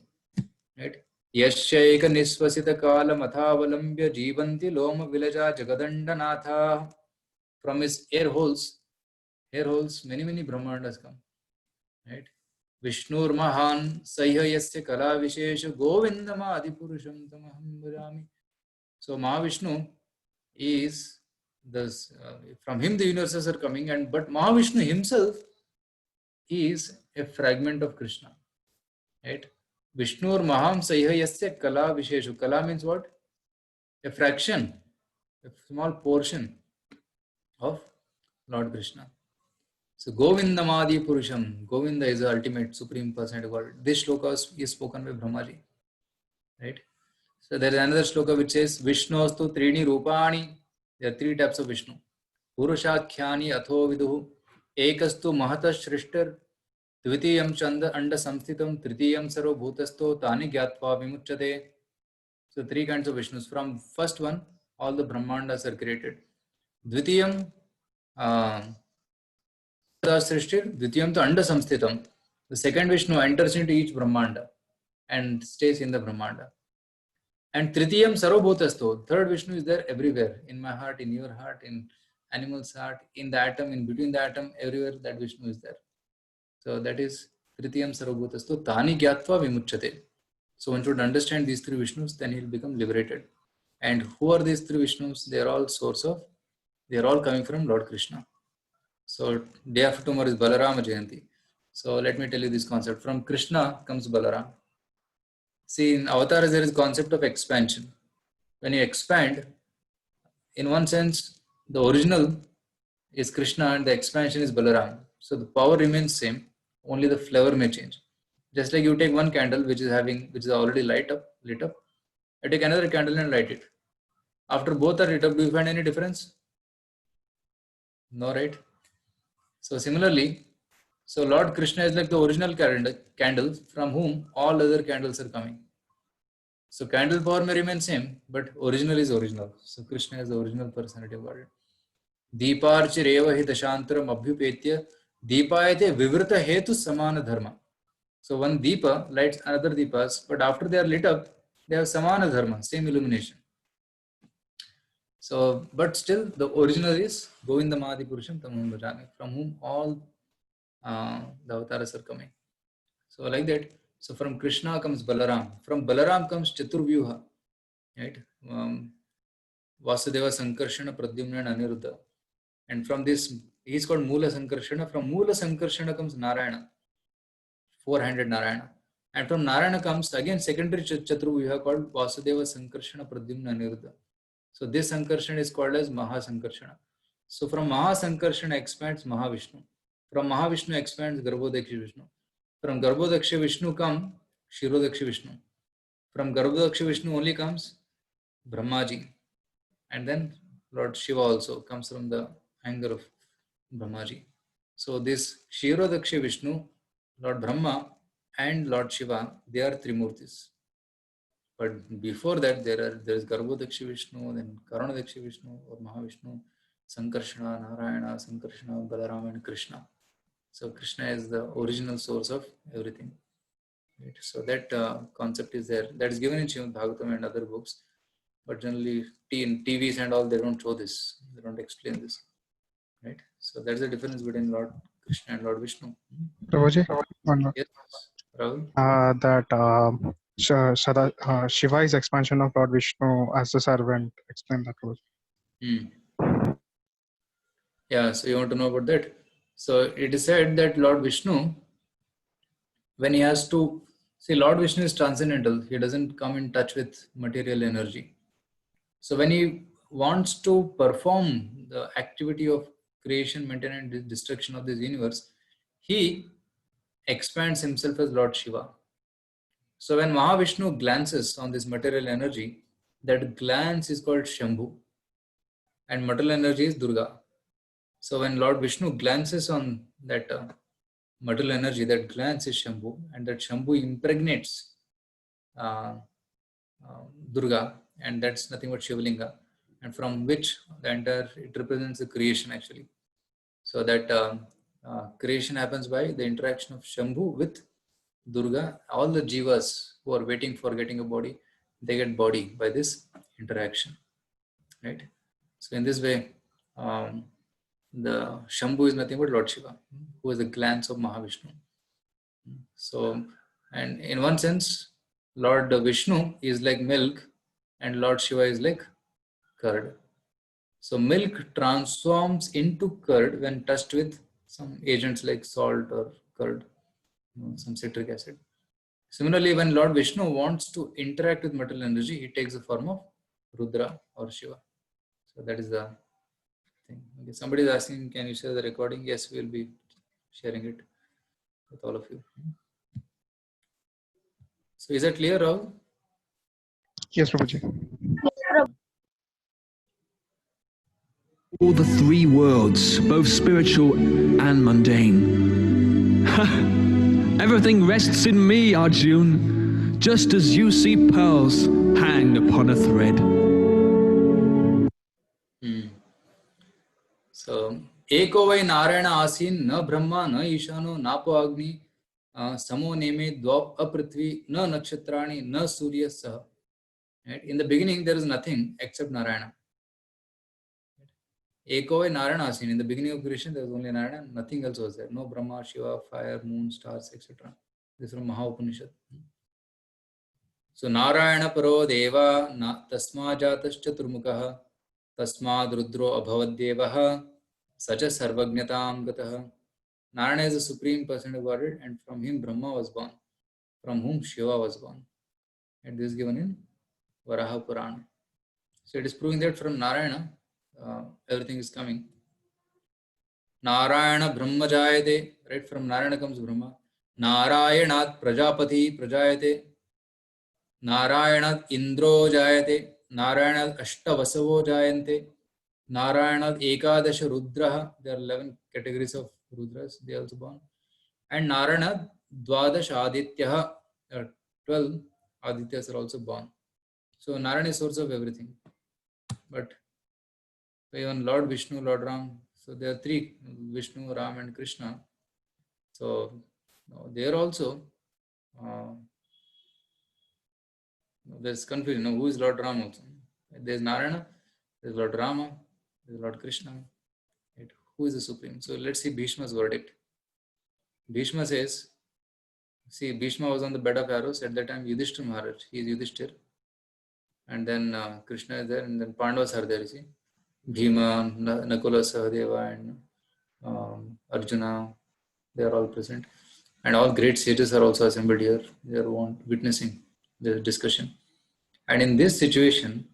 Right? Yashaika Nisvasita Kala Mathavalambya Jivanti Loma Vilaja Jagadandanatha. From his air holes, many Brahmandas come. Right? Vishnur Mahan Sayhayasya Kala Vishesha Govindama Adipurusham Tamaham Bhajami. So Mahavishnu is this, from him the universes are coming, and but Mahavishnu himself is a fragment of Krishna, right? Vishnur Maham Saiha Yasya Kala Visheshu. Kala means what? A fraction, a small portion of Lord Krishna. So Govindamadi Purusham. Govinda is the ultimate supreme personality of God. This shloka is spoken by Brahmaji, right? So there is another shloka which says Vishnostu Trini Rupani. There are three types of Vishnu. Purushakyani Atho Viduhu. Ekastu Mahata Shrishtar. Dvitiyam Chanda Anda Samsthitam. Tritiyam Sarva Bhutasto Tani Gyatva Vimuchate. So three kinds of Vishnus. From first one, all the Brahmandas are created. Dvitiyam Srishtir, Dvitiyam to Anda Samsthitam. The second Vishnu enters into each Brahmanda and stays in the Brahmanda. And Tritiyam Sarvabhutasto, third Vishnu is there everywhere. In my heart, in your heart, in animal's heart, in the atom, in between the atom, everywhere that Vishnu is there. So that is Tritiyam Sarvabhutasto, Tani Gyatva Vimuchate. So one should understand these three Vishnus, then he will become liberated. And who are these three Vishnus? They are all coming from Lord Krishna. So day after tomorrow is Balarama Jayanti. So let me tell you this concept. From Krishna comes Balaram. See, in avatars there is concept of expansion. When you expand, in one sense, the original is Krishna and the expansion is Balaram. So the power remains same, only the flavor may change. Just like you take one candle which is already lit up, I take another candle and light it. After both are lit up, do you find any difference? No, right? So similarly, so Lord Krishna is like the original candle from whom all other candles are coming. So candle power may remain same, but original is original. So Krishna is the original personality of God. Deeparchi reva hi dashantaram abhyupetya deepayate vivrita hetu samana dharma. So one deepa lights another deepas, but after they are lit up, they have samana dharma, same illumination. So, but still the original is Govindamadi Purusham Tamam Bhajami, from whom all the avatars are coming. So like that. So from Krishna comes Balaram. From Balaram comes Chaturvyuha, right? Vasudeva Sankarshana Pradyumna and Aniruddha. And from this, he is called Mula Sankarshana. From Mula Sankarshana comes Narayana, four-handed Narayana. And from Narayana comes again secondary Chaturvyuha called Vasudeva Sankarshana Pradyumna and Aniruddha. So this Sankarshana is called as Mahasankarshana. So from Mahasankarshana expands Mahavishnu. From Mahavishnu expands Garbhodaksha Vishnu. From Garbhodaksha Vishnu come Kshirodaksha Vishnu. From Garbhodaksha Vishnu only comes Brahmaji. And then Lord Shiva also comes from the anger of Brahmaji. So this Kshirodaksha Vishnu, Lord Brahma and Lord Shiva, they are Trimurtis. But before that, there is Garbhodaksha Vishnu, then Karanadaksha Vishnu or Mahavishnu, Sankarshana, Narayana, Sankarshana, Balaram and Krishna. So Krishna is the original source of everything. Right? So that concept is there. That is given in Srimad Bhagavatam and other books. But generally in TVs and all, they don't show this. They don't explain this. Right? So that's the difference between Lord Krishna and Lord Vishnu. Prabhuji, one more. Yes, Rahul? Shiva is expansion of Lord Vishnu as the servant. Explain that, Prabhuji. Yeah, so you want to know about that? So it is said that Lord Vishnu, when he has to, see, Lord Vishnu is transcendental. He doesn't come in touch with material energy. So when he wants to perform the activity of creation, maintenance, and destruction of this universe, he expands himself as Lord Shiva. So when Mahavishnu glances on this material energy, that glance is called Shambhu, and material energy is Durga. So when Lord Vishnu glances on that material energy, that glance is Shambhu, and that Shambhu impregnates Durga, and that's nothing but Shivalinga, and from which it represents the creation actually. So that creation happens by the interaction of Shambhu with Durga. All the jivas who are waiting for getting a body, they get body by this interaction, right? So in this way, the Shambhu is nothing but Lord Shiva, who is the glance of Mahavishnu. So, and in one sense, Lord Vishnu is like milk and Lord Shiva is like curd. So milk transforms into curd when touched with some agents like salt or curd, some citric acid. Similarly, when Lord Vishnu wants to interact with material energy, he takes the form of Rudra or Shiva. So that is the thing. Okay, somebody is asking, can you share the recording? Yes, we will be sharing it with all of you. So is that clear, Rahul? Yes, Prabhuji. All the three worlds, both spiritual and mundane. Everything rests in me, Arjun, just as you see pearls hang upon a thread. So, eko vai narayana asin, na brahma, na ishano, napo agni, samo neme dvap aprithvi, na nakshatrani, na surya saha. Right? In the beginning, there is nothing except Narayana. Eko vai narayana asin. In the beginning of creation, there was only Narayana, nothing else was there. No Brahma, Shiva, fire, moon, stars, etc. This is from Maha Upanishad. So, Narayana paro deva, tasma jatas chaturmukha, tasmad rudro abhavad devaha, sacha sarvagnatam gataha. Narayana is the supreme person of Godhead, and from him Brahma was born, from whom Shiva was born. And this is given in Varaha Purana. So it is proving that from Narayana, everything is coming. Narayana Brahma Jayate, right? From Narayana comes Brahma. Narayanat Prajapati Prajayate. Narayanat Indro Jayate. Narayanat Ashtavasavo Jayante. Narayanat Ekadasha Rudraha. There are 11 categories of Rudras. They are also born. And Narayanat Dwadash Adityaha. 12 Adityas are also born. So Narayana is source of everything. But even Lord Vishnu, Lord Ram, so there are three, Vishnu, Ram and Krishna. So there also, there's confusion. Who is Lord Ram also? There's Narayana, there's Lord Rama, there's Lord Krishna. Right? Who is the Supreme? So let's see Bhishma's verdict. Bhishma says, see, Bhishma was on the bed of arrows. At that time, Yudhishthira Maharaj, he is Yudhishthira. And then Krishna is there, and then Pandavas are there, you see. Bhima, Nakula, Sahadeva, and Arjuna, they are all present. And all great sages are also assembled here. They are witnessing the discussion. And in this situation,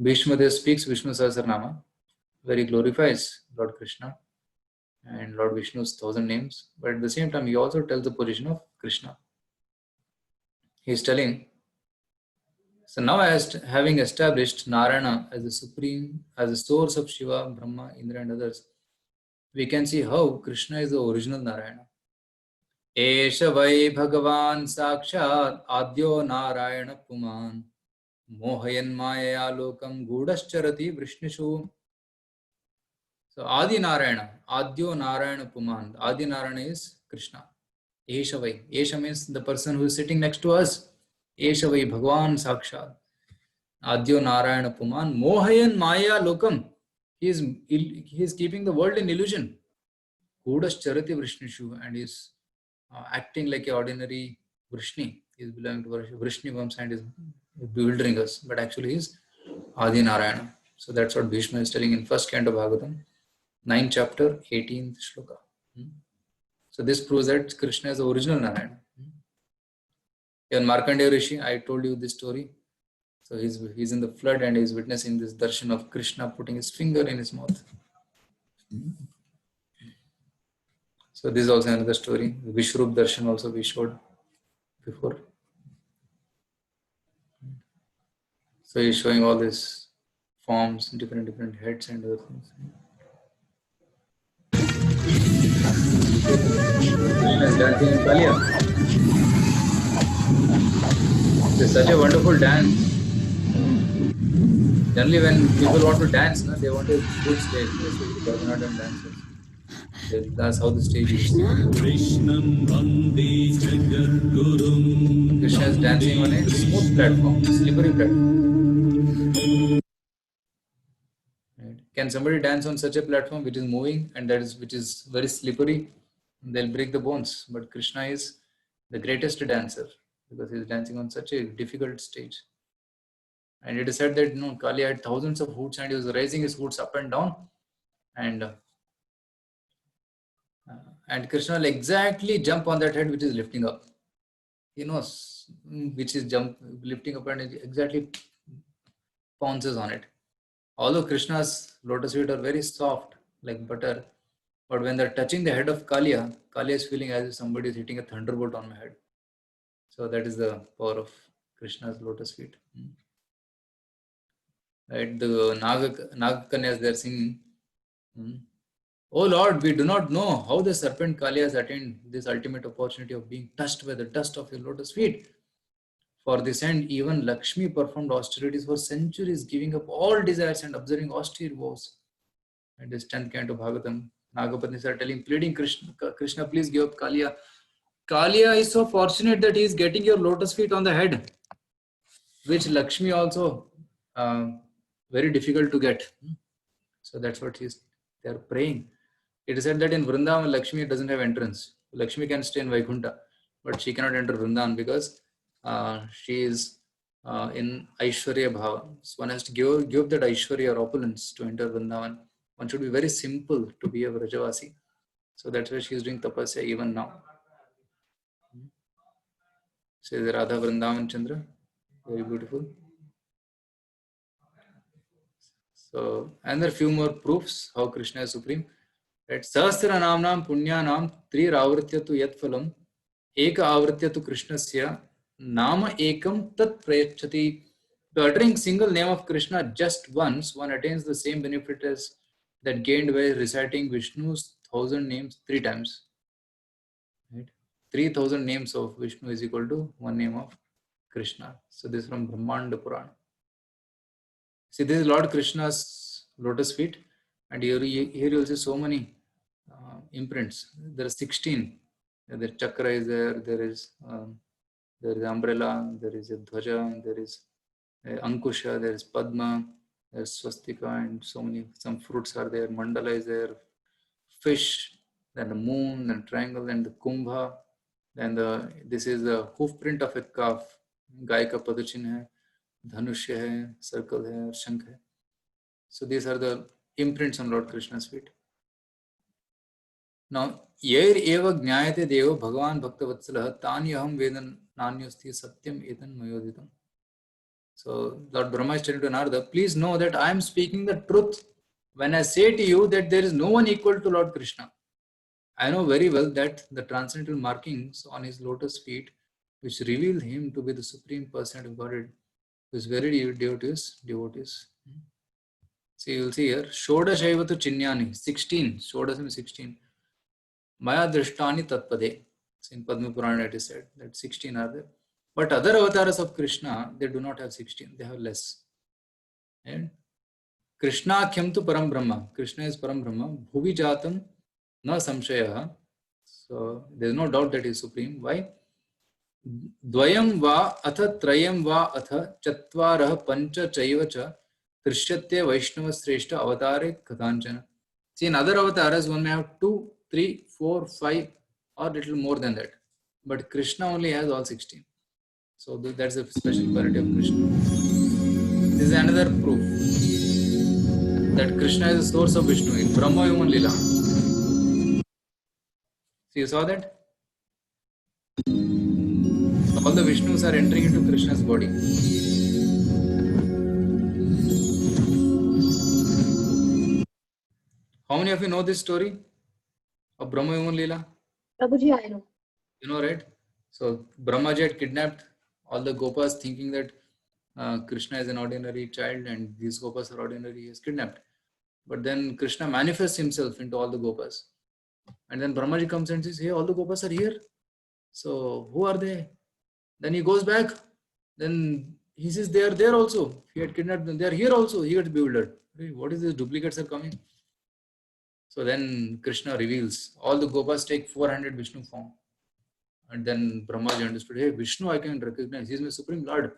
Bhishma there speaks Vishnu Sahasranama, where he glorifies Lord Krishna and Lord Vishnu's 1,000 names. But at the same time, he also tells the position of Krishna. He is telling, so now having established Narayana as the supreme, as the source of Shiva, Brahma, Indra and others, we can see how Krishna is the original Narayana. Esha vai Bhagavan Sakshat Adyo Narayana Puman Mohayan Maya Lokam Gudascharati Vrishnishu. So Adi Narayana, Adyo Narayana Puman. Adi Narayana is Krishna. Esha vai. Esha means the person who is sitting next to us. Esha vai Bhagavan Sakshat Adyo Narayana Puman Mohayan Maya Lokam. He is keeping the world in illusion. Gudascharati Vrishnishu, and is acting like an ordinary Vrishni. He is belonging to Vrishni Vamsa and is bewildering us. But actually he is Adi Narayana. So that's what Bhishma is telling in first canto Bhagavatam, 9th chapter, 18th shloka. So this proves that Krishna is the original Narayana. Even Markandeya Rishi, I told you this story. So he's in the flood and he's witnessing this darshan of Krishna putting his finger in his mouth. So this is also another story. Vishrup darshan also we showed before. So he's showing all these forms, different heads and other things. Krishna is dancing in Kalia. It's such a wonderful dance. Generally, when people want to dance, they want a good stage. They are not dancers. That's how the stage is. Krishna is dancing on a smooth platform, slippery platform. Right. Can somebody dance on such a platform which is moving and which is very slippery? They'll break the bones. But Krishna is the greatest dancer because he is dancing on such a difficult stage. And it is said that Kalia had thousands of hoods and he was raising his hoods up and down, and Krishna will exactly jump on that head which is lifting up. He knows which is lifting up, and he exactly pounces on it. Although Krishna's lotus feet are very soft like butter, but when they're touching the head of Kalia, Kalia is feeling as if somebody is hitting a thunderbolt on my head. So that is the power of Krishna's lotus feet. Right? The Nagakanyas, they are singing, "Oh Lord, we do not know how the serpent Kalia has attained this ultimate opportunity of being touched by the dust of your lotus feet. For this end, even Lakshmi performed austerities for centuries, giving up all desires and observing austere vows." And this 10th canto Bhagavatam, Nagapatnis are pleading Krishna, please give up Kalia. Kalia is so fortunate that he is getting your lotus feet on the head, which Lakshmi also very difficult to get. So that's what they are praying. It is said that in Vrindavan, Lakshmi doesn't have entrance. Lakshmi can stay in Vaikuntha, but she cannot enter Vrindavan because she is in Aishwarya Bhava. So one has to give that Aishwarya or opulence to enter Vrindavan. One should be very simple to be a Vrajavasi. So that's why she is doing tapasya even now. Says Radha Vrindavan Chandra. Very beautiful. So, and there are few more proofs how Krishna is supreme. Right? Sahasra namnam punyanam triravritya tu yat phalam eka avritya tu krishnasya nama ekam tat prayachati. By uttering single name of Krishna just once, one attains the same benefit as that gained by reciting Vishnu's 1,000 names 3 times. Right? 3,000 names of Vishnu is equal to one name of Krishna. So this is from Brahmanda Purana. See, this is Lord Krishna's lotus feet, and here you will see so many imprints. There are 16. The chakra is there. There is umbrella. There is a dhwaja. There is ankusha. There is padma. There is swastika, and so many. Some fruits are there. Mandala is there. Fish. Then the moon. Then triangle. Then the kumbha. Then this is the hoof print of a calf. गाय का पदचिन्ह है, धनुष्य है, circle है और शंख है. So these are the imprints on Lord Krishna's feet. Now, yer eva jnayate devo bhagavan bhaktavatsala tanyaham vedan nanyosti satyam etan mayoditam. So Lord Brahma is telling to Narada, please know that I am speaking the truth when I say to you that there is no one equal to Lord Krishna. I know very well that the transcendental markings on his lotus feet, which reveal him to be the supreme person of Godhead, who is very dear to his devotees. So you will see here, Shodashayavatu Chinyani, 16, Shodasam 16. Maya Drishtani Tatpade. In Padma Purana it is said that 16 are there. But other avatars of Krishna, they do not have 16, they have less. And Krishna Khyamtu Param Brahma. Krishna is Param Brahma. Bhuvi Jatam Na Samshaya. So there is no doubt that he is supreme. Why? Dvayam va atha trayam va atha chatvarah pancha chaivacha Trishyatya Vaishnava Sreshta Avatare Kathanchana. See, in other avatars, one may have 2, 3, 4, 5, or little more than that. But Krishna only has all 16. So that's a special quality of Krishna. This is another proof that Krishna is the source of Vishnu in Brahma Human Lila. See, you saw that? All the Vishnus are entering into Krishna's body. How many of you know this story of Brahma Human Lila? Prabhuji, I know. You know, right? So Brahmaji had kidnapped all the Gopas thinking that Krishna is an ordinary child and these Gopas are ordinary. He is kidnapped. But then Krishna manifests himself into all the Gopas. And then Brahmaji comes and says, hey, all the Gopas are here. So who are they? Then he goes back. Then he says, they are there also. He had kidnapped them. They are here also. He gets bewildered. Hey, what is this? Duplicates are coming. So then Krishna reveals. All the Gopas take 400 Vishnu form. And then Brahmaji understood, hey, Vishnu I can recognize. He is my Supreme Lord.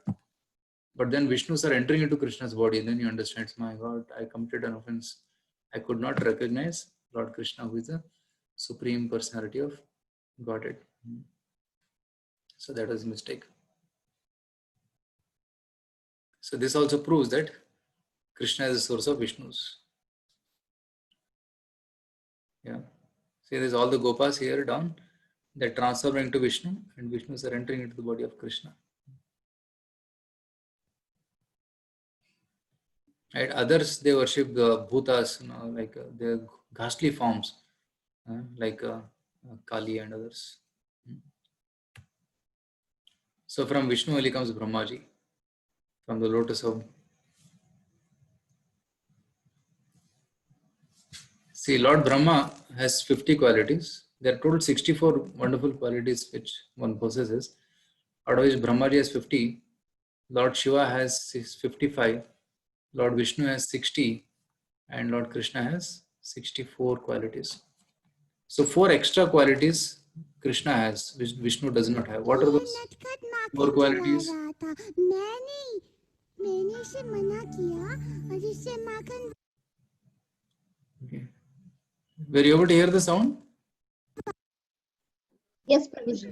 But then Vishnus are entering into Krishna's body. And then he understands, my God, I committed an offense. I could not recognize Lord Krishna, who is the Supreme Personality of Godhead. So that was a mistake. So this also proves that Krishna is the source of Vishnu's. Yeah. See, there's all the Gopas here down. They transform into Vishnu, and Vishnus are entering into the body of Krishna. Right? Others, they worship the bhutas, like their ghastly forms, like Kali and others. So from Vishnu only comes Brahmaji, from the lotus of. See, Lord Brahma has 50 qualities. There are total 64 wonderful qualities which one possesses. Out of which Brahmaji has 50, Lord Shiva has 55, Lord Vishnu has 60, and Lord Krishna has 64 qualities. So 4 extra qualities Krishna has, which Vishnu does not have. What are those 4 qualities? Okay. Were you able to hear the sound? Yes, Prabhuji.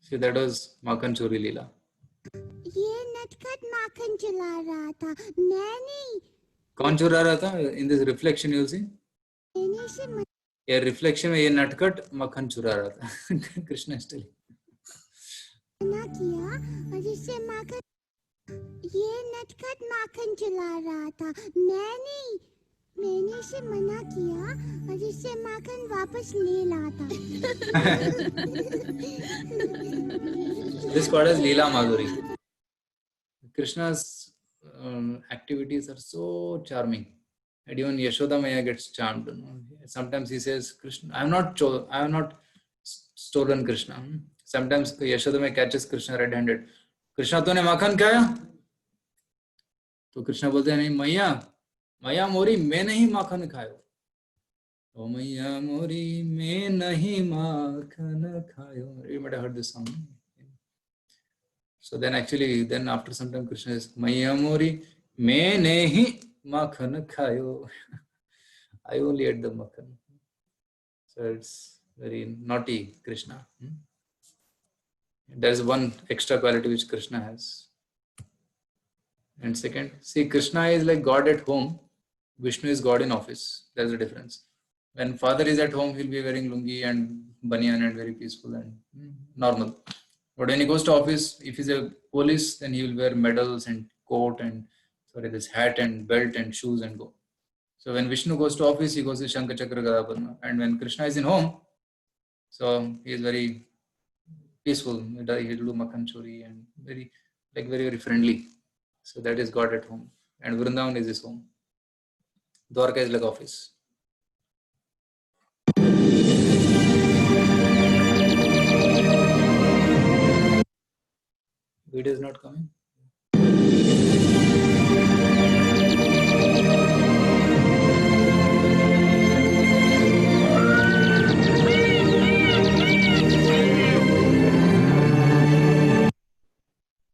See, that was Makhan Chori Leela. कौन चुरा रहा था? In this reflection you will see. ये reflection में ये नटखट मक्खन चुरा रहा था. Krishna is telling. ये नटखट माखन चला रहा था, मैंने इसे मना किया और इससे माखन वापस ले लाता. This called as Leela Madhuri. Krishna's activities are so charming, and even Yashoda Maya gets charmed. Sometimes he says, "Krishna, I have not stolen Krishna." Sometimes Yashoda Maya catches Krishna red-handed. Krishna, तूने माखन खाया? तो कृष्णा बोलते हैं, नहीं मैया मोरी मैं नहीं माखन खायो. ओ मैया मोरी मैं नहीं माखन खायो. You might have heard this song. So then after some time Krishna says, मैया मोरी मैं नहीं माखन खायो. I only ate the makhan. So it's very naughty Krishna. There is one extra quality which Krishna has. And second, see, Krishna is like God at home, Vishnu is God in office. There's a difference. When father is at home, he'll be wearing lungi and banyan and very peaceful and normal. But when he goes to office, if he's a police, then he will wear medals and coat and this hat and belt and shoes and go. So when Vishnu goes to office, he goes to Shankha Chakra Gada Padma. And when Krishna is in home, so he is very peaceful. He'll do Makhan Chori and very, very friendly. So that is God at home. And Vrindavan is his home. Dwarka is like office. Video is not coming.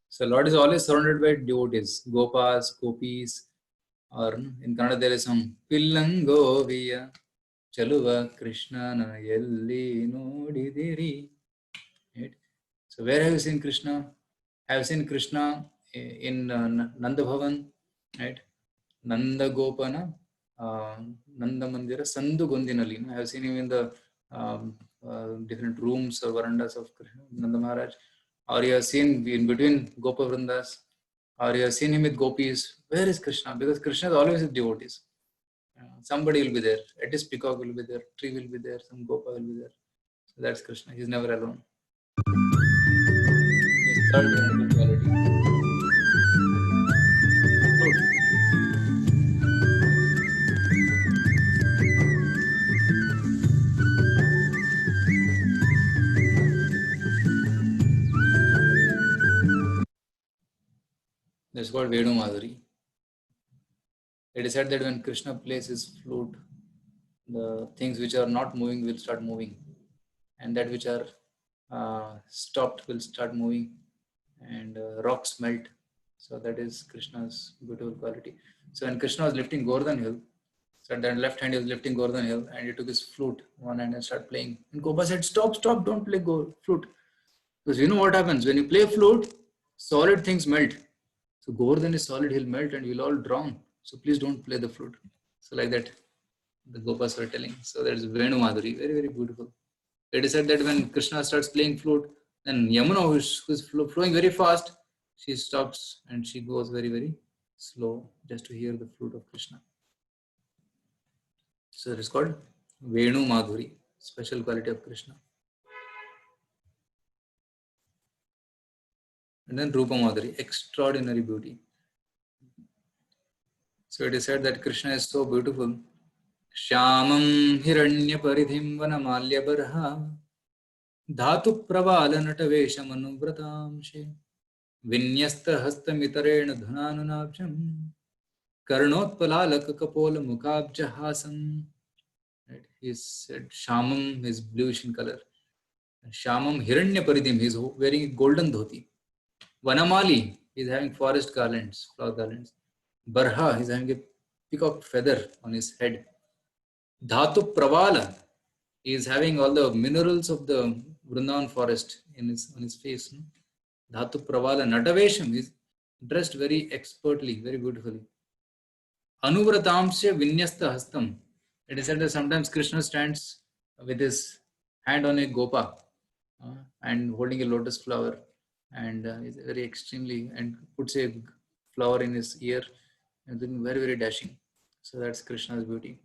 So Lord is always surrounded by devotees, Gopas, Gopis, or in Kannada there is some Pillangoviya, Chaluva Krishna na yelli nodidiri. Right? So where have you seen Krishna? I have seen Krishna in Nanda Bhavan, right? Nanda Gopana, Nanda Mandira, Sandhu Gondinali. I have seen him in the different rooms or verandas of Krishna, Nanda Maharaj. Or you have seen in between Gopa Vrindas, or you have seen him with gopis. Where is Krishna? Because Krishna is always with devotees. Somebody will be there. At least peacock will be there, tree will be there, some Gopa will be there. So that's Krishna. He's never alone. His third wonderful quality. That's called Venu Madhuri. It is said that when Krishna plays his flute, the things which are not moving will start moving, and that which are stopped will start moving, and rocks melt. So that is Krishna's beautiful quality. So when Krishna was lifting Govardhan Hill, so at that left hand he was lifting Govardhan Hill, and he took his flute one hand and started playing. And Gopa said, "Stop, don't play flute." Because you know what happens when you play flute, solid things melt. So Govardhan is solid, he'll melt and you'll all drown. So please don't play the flute. So like that, the Gopas were telling. So that's Venu Madhuri, very, very beautiful. It is said that when Krishna starts playing flute, then Yamuna, who's flowing very fast, she stops and she goes very, very slow just to hear the flute of Krishna. So it is called Venu Madhuri, special quality of Krishna. And then Rupa Madhuri, extraordinary beauty. So it is said that Krishna is so beautiful. Shyamam Hiranya Paridhim Vanamalya Barha Dhatu Pravala Natavesha Manuvratamshe Vinyasta Hastamitareణ Dhunanunabjam Karnotpalalaka Kapola Mukabjahasam. Right? He said Shyamam is bluish in color. Shyamam Hiranya Paridhim, he is wearing a golden dhoti. Vanamali, he is having forest garlands, flower garlands. Barha, he is having a peacock feather on his head. Dhatu Pravala, he is having all the minerals of the Vrindavan forest on his face. Dhatu Pravala Natavesham, he is dressed very expertly, very beautifully. Anuvratamsya Vinyasta Hastam. It is said that sometimes Krishna stands with his hand on a gopa and holding a lotus flower, and is very extremely, and puts a flower in his ear and looking very, very dashing. So that's Krishna's beauty.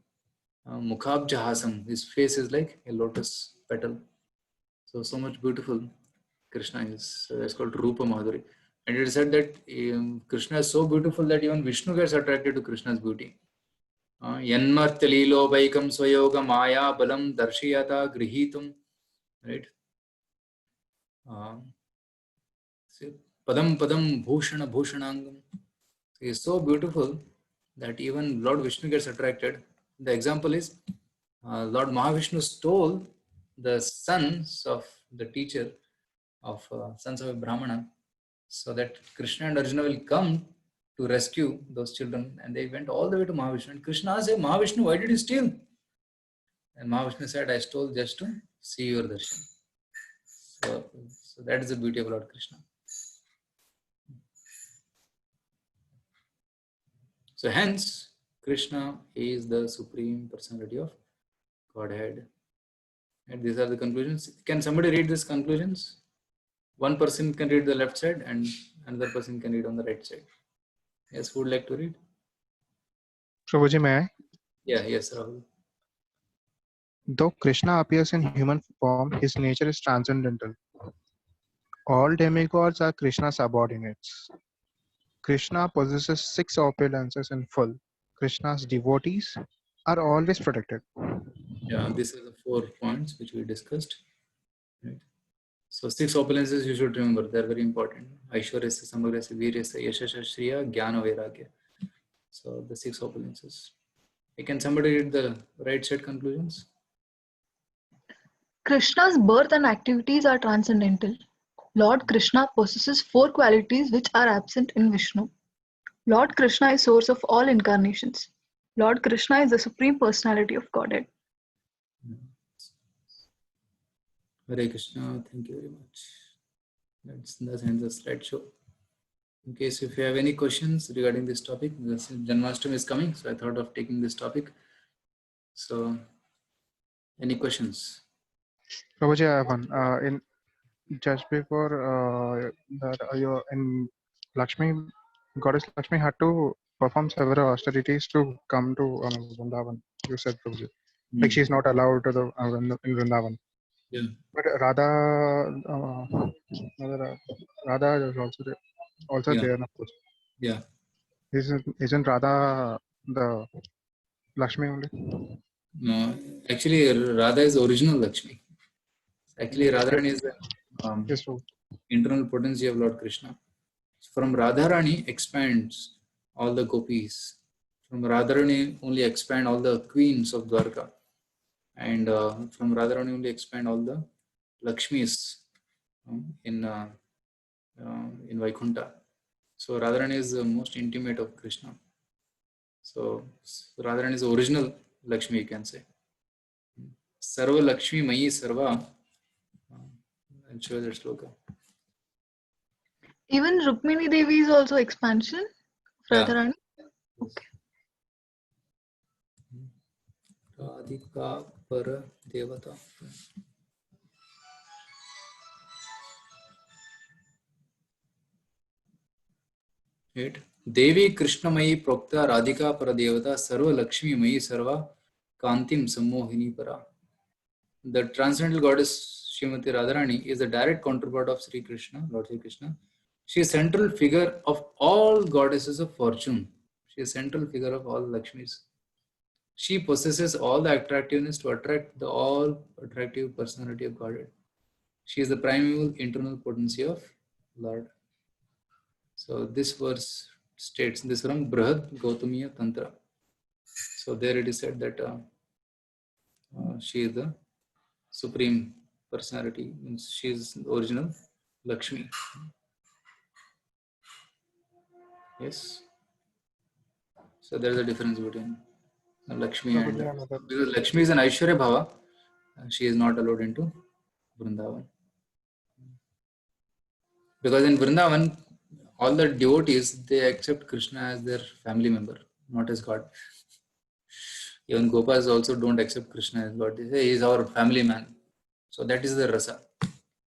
Mukhabjahasam, his face is like a lotus petal. So much beautiful Krishna is. So that's called Rupa Madhuri. And it is said that Krishna is so beautiful that even Vishnu gets attracted to Krishna's beauty. Yanmartya lilo vaikam swayoga maya balam darshiyata grihitum. Right? Padam padam bhushana bhushanangam. He is so beautiful that even Lord Vishnu gets attracted. The example is Lord Mahavishnu stole the sons of the teacher of sons of a Brahmana, so that Krishna and Arjuna will come to rescue those children. And they went all the way to Mahavishnu. And Krishna asked, Mahavishnu, why did you steal? And Mahavishnu said, I stole just to see your darshan. So that is the beauty of Lord Krishna. So hence, Krishna is the Supreme Personality of Godhead. And these are the conclusions. Can somebody read these conclusions? One person can read the left side and another person can read on the right side. Yes, who would like to read? Prabhuji, may I? Yeah, yes, Rahul. Though Krishna appears in human form, his nature is transcendental. All demigods are Krishna's subordinates. Krishna possesses 6 opulences in full. Krishna's devotees are always protected. Yeah, these are the 4 points which we discussed. Right. So 6 opulences you should remember. They are very important. Aishwaryasya, Samagrasya, Viryasya, Yashasya, Shriya, Jnana, Vairagya. So the 6 opulences. Can somebody read the right side conclusions? Krishna's birth and activities are transcendental. Lord Krishna possesses 4 qualities which are absent in Vishnu. Lord Krishna is source of all incarnations. Lord Krishna is the Supreme Personality of Godhead. Hare Krishna, thank you very much. That's end the slideshow. In case if you have any questions regarding this topic, Janmashtami is coming, so I thought of taking this topic. So, any questions? Prabhuji, I have one. Just before in Lakshmi, Goddess Lakshmi had to perform several austerities to come to Vrindavan. You said, Prabhuji, like she's not allowed to the in Vrindavan. Yeah. But Radha is also Yeah. there, of course. Yeah. Isn't Radha the Lakshmi only? No, actually, Radha is the original Lakshmi. Actually, Radharani is the Yes, so internal potency of Lord Krishna. From Radharani expands all the gopis. From Radharani only expand all the queens of Dwarka. And from Radharani only expand all the Lakshmis in Vaikuntha. So Radharani is the most intimate of Krishna. So Radharani is the original Lakshmi, you can say. Sarva Lakshmi Mayi Sarva. I'll show you that shloka. Even Rukmini Devi is also expansion of Yeah. Radharani. Okay. Radhika Para Devata. Right. Devi Krishnamayi Prokta Radhika Para Devata Sarva Lakshmi Mayi Sarva Kantim Sammohini Para. The transcendental goddess Srimati Radharani is the direct counterpart of Sri Krishna, Lord Sri Krishna. She is central figure of all goddesses of fortune. She is central figure of all Lakshmis. She possesses all the attractiveness to attract the all attractive personality of Godhead. She is the primeval internal potency of Lord. So this verse states this from Brihad Gautamiya Tantra. So there it is said that she is the supreme personality, means she is the original Lakshmi. Yes. So there is a difference between Lakshmi and because Lakshmi is an Aishwarya Bhava, she is not allowed into Vrindavan. Because in Vrindavan, all the devotees, they accept Krishna as their family member, not as God. Even Gopas also don't accept Krishna as God. They say he is our family man. So that is the rasa.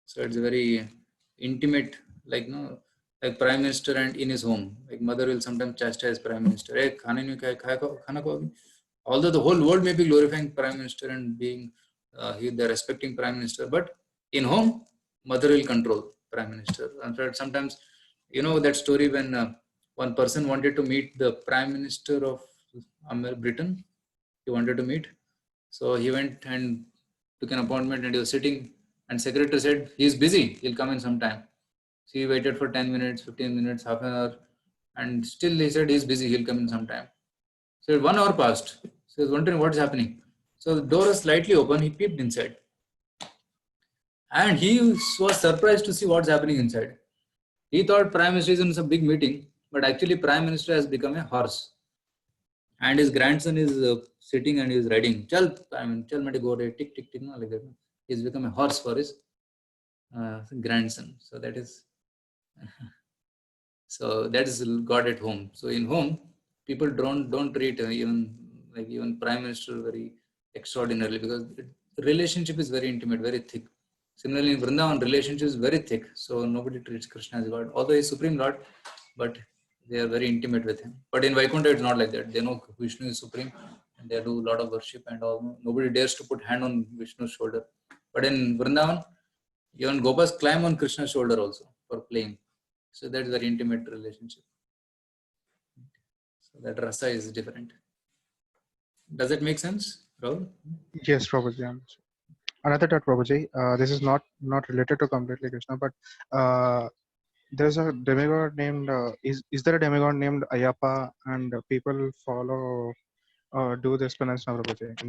So it's very intimate, like like Prime Minister and in his home. Like mother will sometimes chastise Prime Minister. Hey, khana ko. Although the whole world may be glorifying Prime Minister and being they're respecting Prime Minister, but in home, mother will control Prime Minister. And sometimes, you know that story when one person wanted to meet the Prime Minister of Britain. He wanted to meet. So he went and took an appointment and he was sitting and secretary said, he is busy, he'll come in some time. So he waited for 10 minutes, 15 minutes, half an hour, and still he said he's busy, he'll come in some time. So 1 hour passed. So he was wondering what's happening. So the door was slightly open, he peeped inside. And he was surprised to see what's happening inside. He thought Prime Minister is in some big meeting, but actually Prime Minister has become a horse. And his grandson is sitting and he is riding. Chal mate go re, tick, tick, tick, like that. He's become a horse for his grandson. So that is God at home. So in home, people don't treat even Prime Minister very extraordinarily because the relationship is very intimate, very thick. Similarly, in Vrindavan, relationship is very thick. So nobody treats Krishna as God, although he is Supreme Lord, but they are very intimate with him. But in Vaikuntha, it's not like that. They know Vishnu is supreme and they do a lot of worship and all. Nobody dares to put hand on Vishnu's shoulder. But in Vrindavan, even Gopas climb on Krishna's shoulder also for playing. So that is very intimate relationship. So that rasa is different. Does that make sense, Rahul? Yes, Prabhuji. Another thought, Prabhuji. This is not related to completely Krishna, but there's a demigod named is there a demigod named Ayappa, and people follow do this penance now, Prabhuji,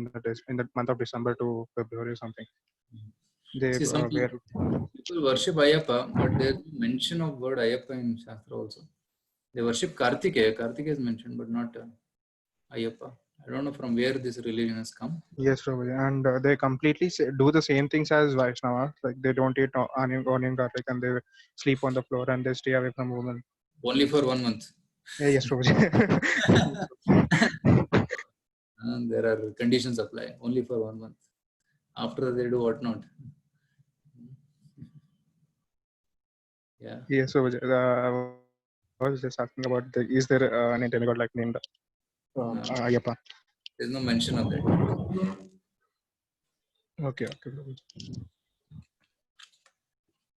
in the month of December to February or something. They See, some people worship Ayappa, but there's mention of word Ayappa in Shastra also. They worship Kartikeya. Kartikeya is mentioned, but not Ayappa. I don't know from where this religion has come. Yes, Prabhuji, and they completely do the same things as Vaishnava. Like they don't eat onion garlic, and they sleep on the floor, and they stay away from women. Only for 1 month. Yes, Prabhuji. There are conditions apply only for 1 month. After they do what not. Yeah. Yes, Prabhuji. I was just asking about is there an demigod like named Ayappa? There's no mention of that. Okay, Prabhuji.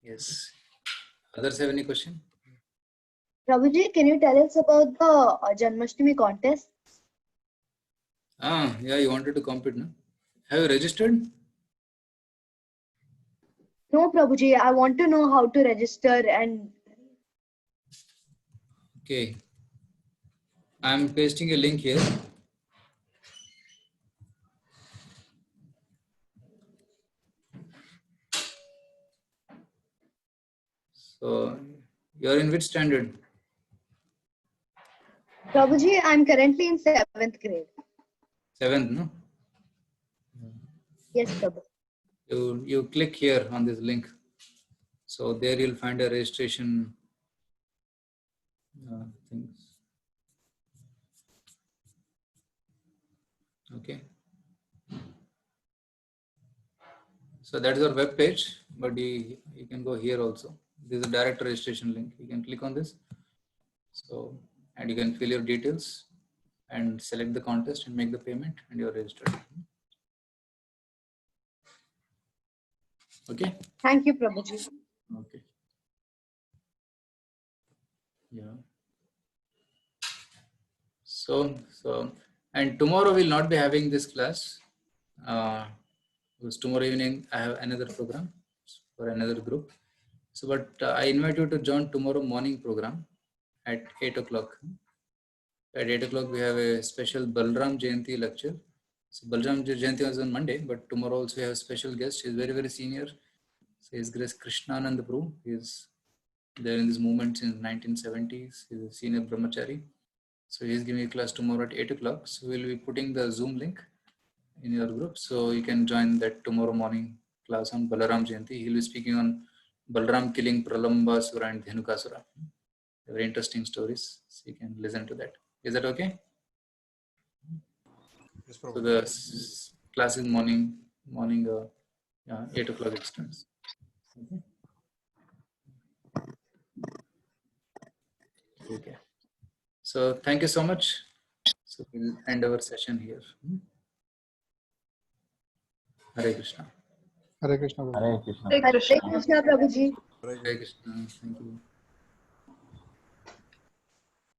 Yes. Others have any question? Prabhuji, can you tell us about the Janmashtami contest? Yeah, you wanted to compete, no? Have you registered? No, Prabhuji, I want to know how to register and... Okay. I'm pasting a link here. So, you're in which standard? Prabhuji, I'm currently in 7th grade. 7th, no? Yes, Prabhu. You click here on this link. So there you'll find a registration things. Okay. So that is our web page, but you can go here also. This is a direct registration link. You can click on this. So, and you can fill your details and select the contest and make the payment, and you're registered. Okay. Thank you, Prabhuji. Okay. Yeah. So, and tomorrow we'll not be having this class. Because tomorrow evening I have another program for another group. So, but I invite you to join tomorrow morning program at 8 o'clock. At 8 o'clock we have a special Balram Jayanti lecture. So Balram Jayanti was on Monday, but tomorrow also we have a special guest. He's very, very senior. So his Grace Krishnanand Prabhu. He is there in this movement since 1970s. He's a senior brahmachari. So he's giving a class tomorrow at 8 o'clock. So we'll be putting the Zoom link in your group. So you can join that tomorrow morning class on Balaram Jayanti. He'll be speaking on Balram killing Pralambasura and Dhenukasura. Very interesting stories. So you can listen to that. Is that okay? Yes, So the class is morning 8 o'clock it starts. Okay. Okay. So thank you so much. So we'll end our session here. Hare Krishna. Hare Krishna. Hare Krishna. Hare Hare Krishna. Krishna, Prabhuji. Hare Krishna. Thank you.